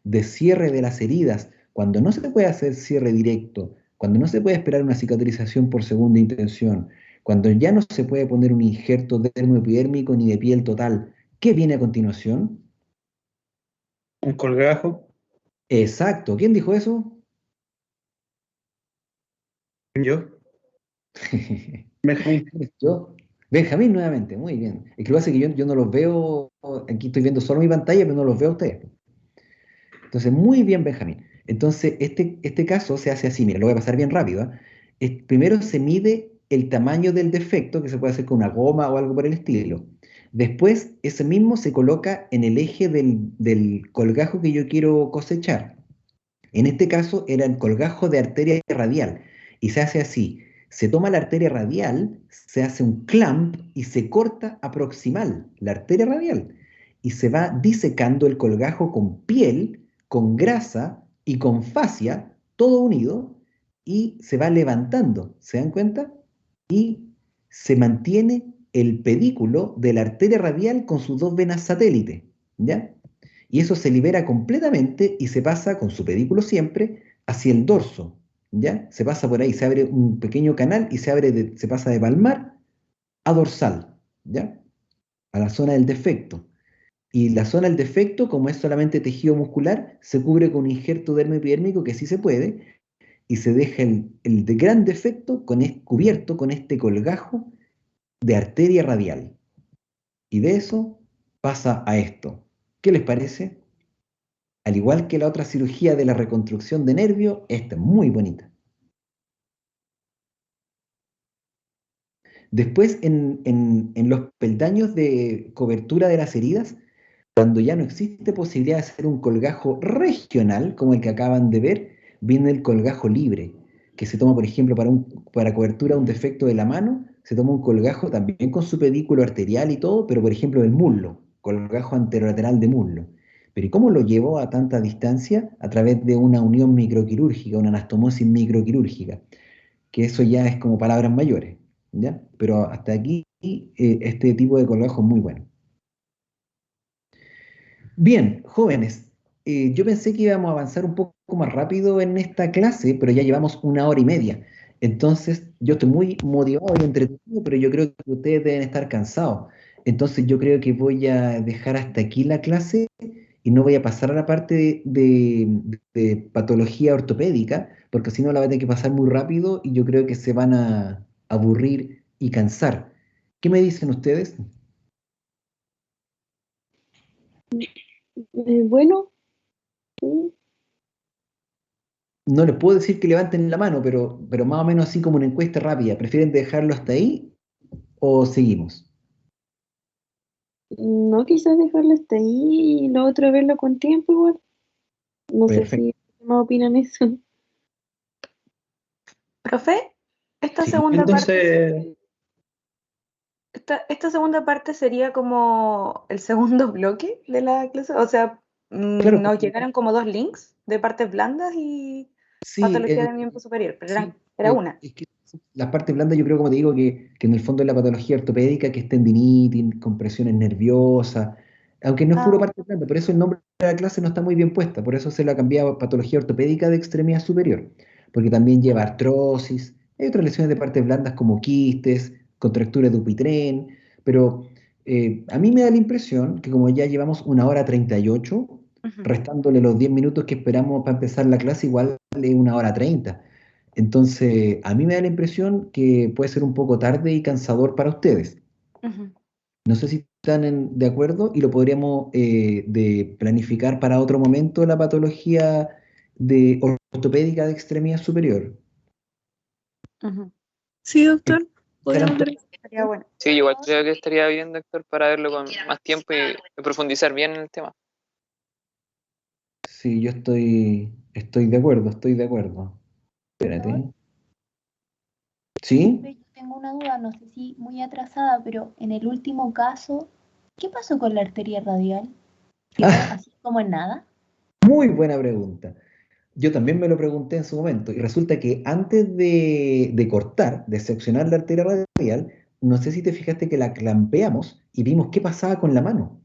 de cierre de las heridas cuando no se puede hacer cierre directo, cuando no se puede esperar una cicatrización por segunda intención, cuando ya no se puede poner un injerto dermoepidérmico ni de piel total? ¿Qué viene a continuación? Un colgajo, Exacto. ¿Quién dijo eso? yo, Benjamín. Yo. Benjamín nuevamente, muy bien. Es que lo que pasa es que yo no los veo, aquí estoy viendo solo mi pantalla, pero no los veo a ustedes. Entonces, muy bien, Benjamín. Entonces, este caso se hace así, mira, lo voy a pasar bien rápido, ¿ah? Primero se mide el tamaño del defecto, que se puede hacer con una goma o algo por el estilo. Después, ese mismo se coloca en el eje del colgajo que yo quiero cosechar. En este caso era el colgajo de arteria radial y se hace así. Se toma la arteria radial, se hace un clamp y se corta a proximal la arteria radial y se va disecando el colgajo con piel, con grasa y con fascia, todo unido, y se va levantando, ¿se dan cuenta? Y se mantiene el pedículo de la arteria radial con sus dos venas satélite, ¿ya? Y eso se libera completamente y se pasa con su pedículo siempre hacia el dorso, ¿ya? Se pasa por ahí, se abre un pequeño canal y se pasa de palmar a dorsal, ¿ya? A la zona del defecto. Y la zona del defecto, como es solamente tejido muscular, se cubre con un injerto dermoepidérmico que sí se puede, y se deja el de gran defecto cubierto con este colgajo de arteria radial. Y de eso pasa a esto. ¿Qué les parece? Al igual que la otra cirugía de la reconstrucción de nervio, esta es muy bonita. Después, en los peldaños de cobertura de las heridas, cuando ya no existe posibilidad de hacer un colgajo regional, como el que acaban de ver, viene el colgajo libre, que se toma, por ejemplo, para cobertura de un defecto de la mano, se toma un colgajo también con su pedículo arterial y todo, pero por ejemplo del muslo, colgajo anterolateral de muslo. Pero ¿y cómo lo llevo a tanta distancia? A través de una unión microquirúrgica, una anastomosis microquirúrgica, que eso ya es como palabras mayores, ¿ya? Pero hasta aquí este tipo de colgajo es muy bueno. Bien, jóvenes, yo pensé que íbamos a avanzar un poco más rápido en esta clase, pero ya llevamos 1 hora y media. Entonces, yo estoy muy motivado y entretenido, pero yo creo que ustedes deben estar cansados. Entonces, yo creo que voy a dejar hasta aquí la clase y no voy a pasar a la parte de patología ortopédica, porque si no la voy a tener que pasar muy rápido y yo creo que se van a aburrir y cansar. ¿Qué me dicen ustedes? Bueno, sí. No les puedo decir que levanten la mano, pero más o menos así como una encuesta rápida. ¿Prefieren dejarlo hasta ahí o seguimos? No, quizás dejarlo hasta ahí y lo otro verlo con tiempo igual. No sé Perfecto. si más opinan eso. Profe, esta Sí, segunda parte, Entonces, esta segunda parte sería como el segundo bloque de la clase. O sea, claro, nos llegaron como 2 links de partes blandas y sí, patología del miembro superior, pero sí, era una. es que las partes blandas yo creo, como te digo, que en el fondo es la patología ortopédica, que es tendinitis, compresiones nerviosas, aunque no es puro Ah, parte blanda, por eso el nombre de la clase no está muy bien puesta, por eso se la ha cambiado a patología ortopédica de extremidad superior, porque también lleva artrosis, hay otras lesiones de partes blandas como quistes, contractura de Dupuytren, pero a mí me da la impresión que como ya llevamos 1 hora 38, ujú. restándole los 10 minutos que esperamos para empezar la clase, igual es 1 hora 30. Entonces, a mí me da la impresión que puede ser un poco tarde y cansador para ustedes. Ujú. No sé si están de acuerdo y lo podríamos de planificar para otro momento la patología de ortopédica de extremidad superior. Ujú. Sí, doctor. ¿Estarán Podemos ver. Sería bueno. Sí, igual creo que estaría bien, doctor, para verlo con más tiempo y profundizar bien en el tema. Sí, yo estoy de acuerdo, estoy de acuerdo. Doctor, Espérate. ¿Sí? yo tengo una duda, no sé si muy atrasada, pero en el último caso, ¿qué pasó con la arteria radial? ¿Quedó así como en nada? Muy buena pregunta. Yo también me lo pregunté en su momento y resulta que antes de cortar, de seccionar la arteria radial, no sé si te fijaste que la clampeamos y vimos qué pasaba con la mano.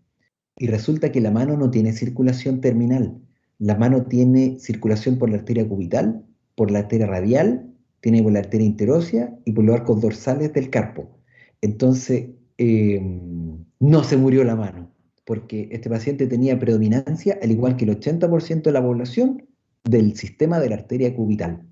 Y resulta que la mano no tiene circulación terminal. La mano tiene circulación por la arteria cubital, por la arteria radial, tiene por la arteria interósea y por los arcos dorsales del carpo. Entonces, no se murió la mano, porque este paciente tenía predominancia, al igual que el 80% de la población, del sistema de la arteria cubital.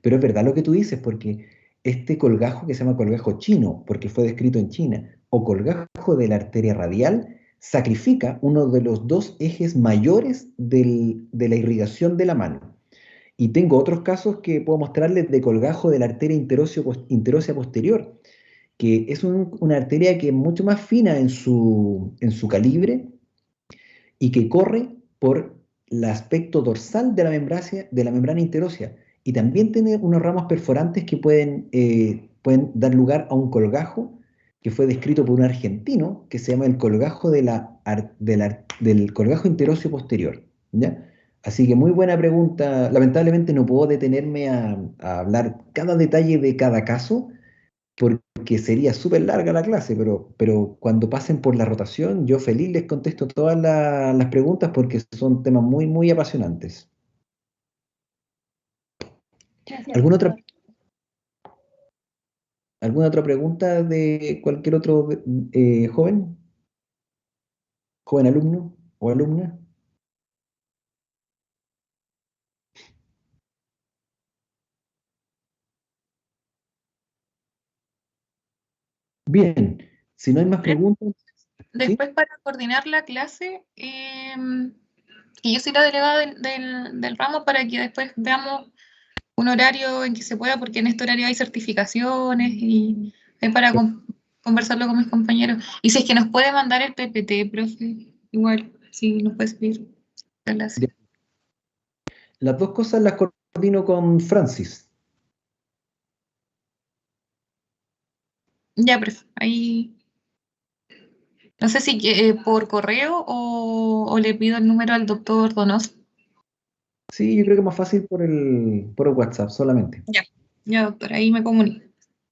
Pero es verdad lo que tú dices, porque este colgajo que se llama colgajo chino, porque fue descrito en China, o colgajo de la arteria radial, sacrifica uno de los dos ejes mayores de la irrigación de la mano. Y tengo otros casos que puedo mostrarles de colgajo de la arteria interósea posterior, que es una arteria que es mucho más fina en su calibre y que corre por el aspecto dorsal de la membrana interósea. Y también tiene unos ramos perforantes que pueden dar lugar a un colgajo que fue descrito por un argentino, que se llama el colgajo del colgajo interóseo posterior. ¿Ya? Así que muy buena pregunta. Lamentablemente no puedo detenerme a hablar cada detalle de cada caso, porque sería súper larga la clase, pero cuando pasen por la rotación, yo feliz les contesto todas las preguntas porque son temas muy, muy apasionantes. Gracias, ¿Alguna otra, doctor. alguna otra pregunta de cualquier otro joven? joven alumno o alumna. Bien, si no hay más preguntas, Después, para coordinar la clase, y yo soy la delegada del ramo para que después veamos un horario en que se pueda, porque en este horario hay certificaciones y es para conversarlo con mis compañeros. Y si es que nos puede mandar el PPT, profe, igual, si nos puede subir la clase. bien. Las dos cosas las coordino con Francis. Ya, profe, ahí. No sé si por correo o le pido el número al doctor Donoso. Sí, yo creo que es más fácil por el WhatsApp solamente. Ya, doctor, ahí me comunico.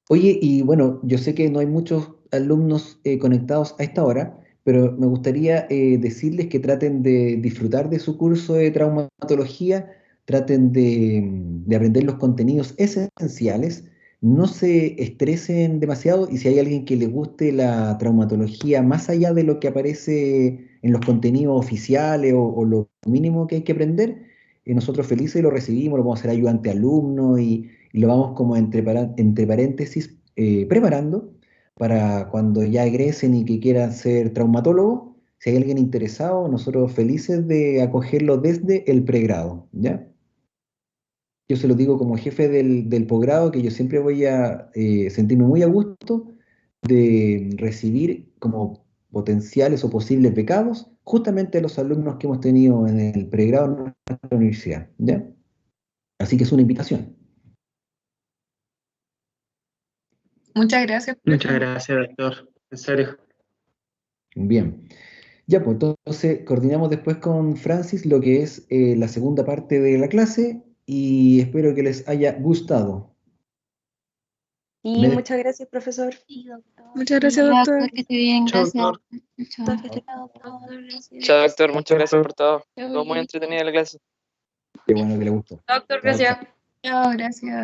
Oye, y bueno, yo sé que no hay muchos alumnos conectados a esta hora, pero me gustaría decirles que traten de disfrutar de su curso de traumatología, traten de aprender los contenidos esenciales, no se estresen demasiado y si hay alguien que le guste la traumatología más allá de lo que aparece en los contenidos oficiales o lo mínimo que hay que aprender, nosotros felices lo recibimos, lo vamos a hacer ayudante alumno y lo vamos como entre paréntesis preparando para cuando ya egresen y que quieran ser traumatólogos. Si hay alguien interesado, nosotros felices de acogerlo desde el pregrado, ¿ya? Yo se lo digo como jefe del posgrado que yo siempre voy a sentirme muy a gusto de recibir como potenciales o posibles becados justamente a los alumnos que hemos tenido en el pregrado en nuestra universidad, ¿ya? Así que es una invitación. Muchas gracias, profe. Muchas gracias, doctor. En serio. Bien. Ya, pues entonces coordinamos después con Francis lo que es la segunda parte de la clase y espero que les haya gustado. Y Me muchas gracias, profesor. Sí, doctor. Muchas gracias, Sí, doctor. que esté bien, Chao, gracias. doctor. Chao, Chao, doctor. Chao, doctor. Muchas gracias por todo. Chao, Estuvo muy Vicky. entretenida la clase. Qué bueno que le gustó. Doctor, Chao, chao. gracias. Chao, gracias.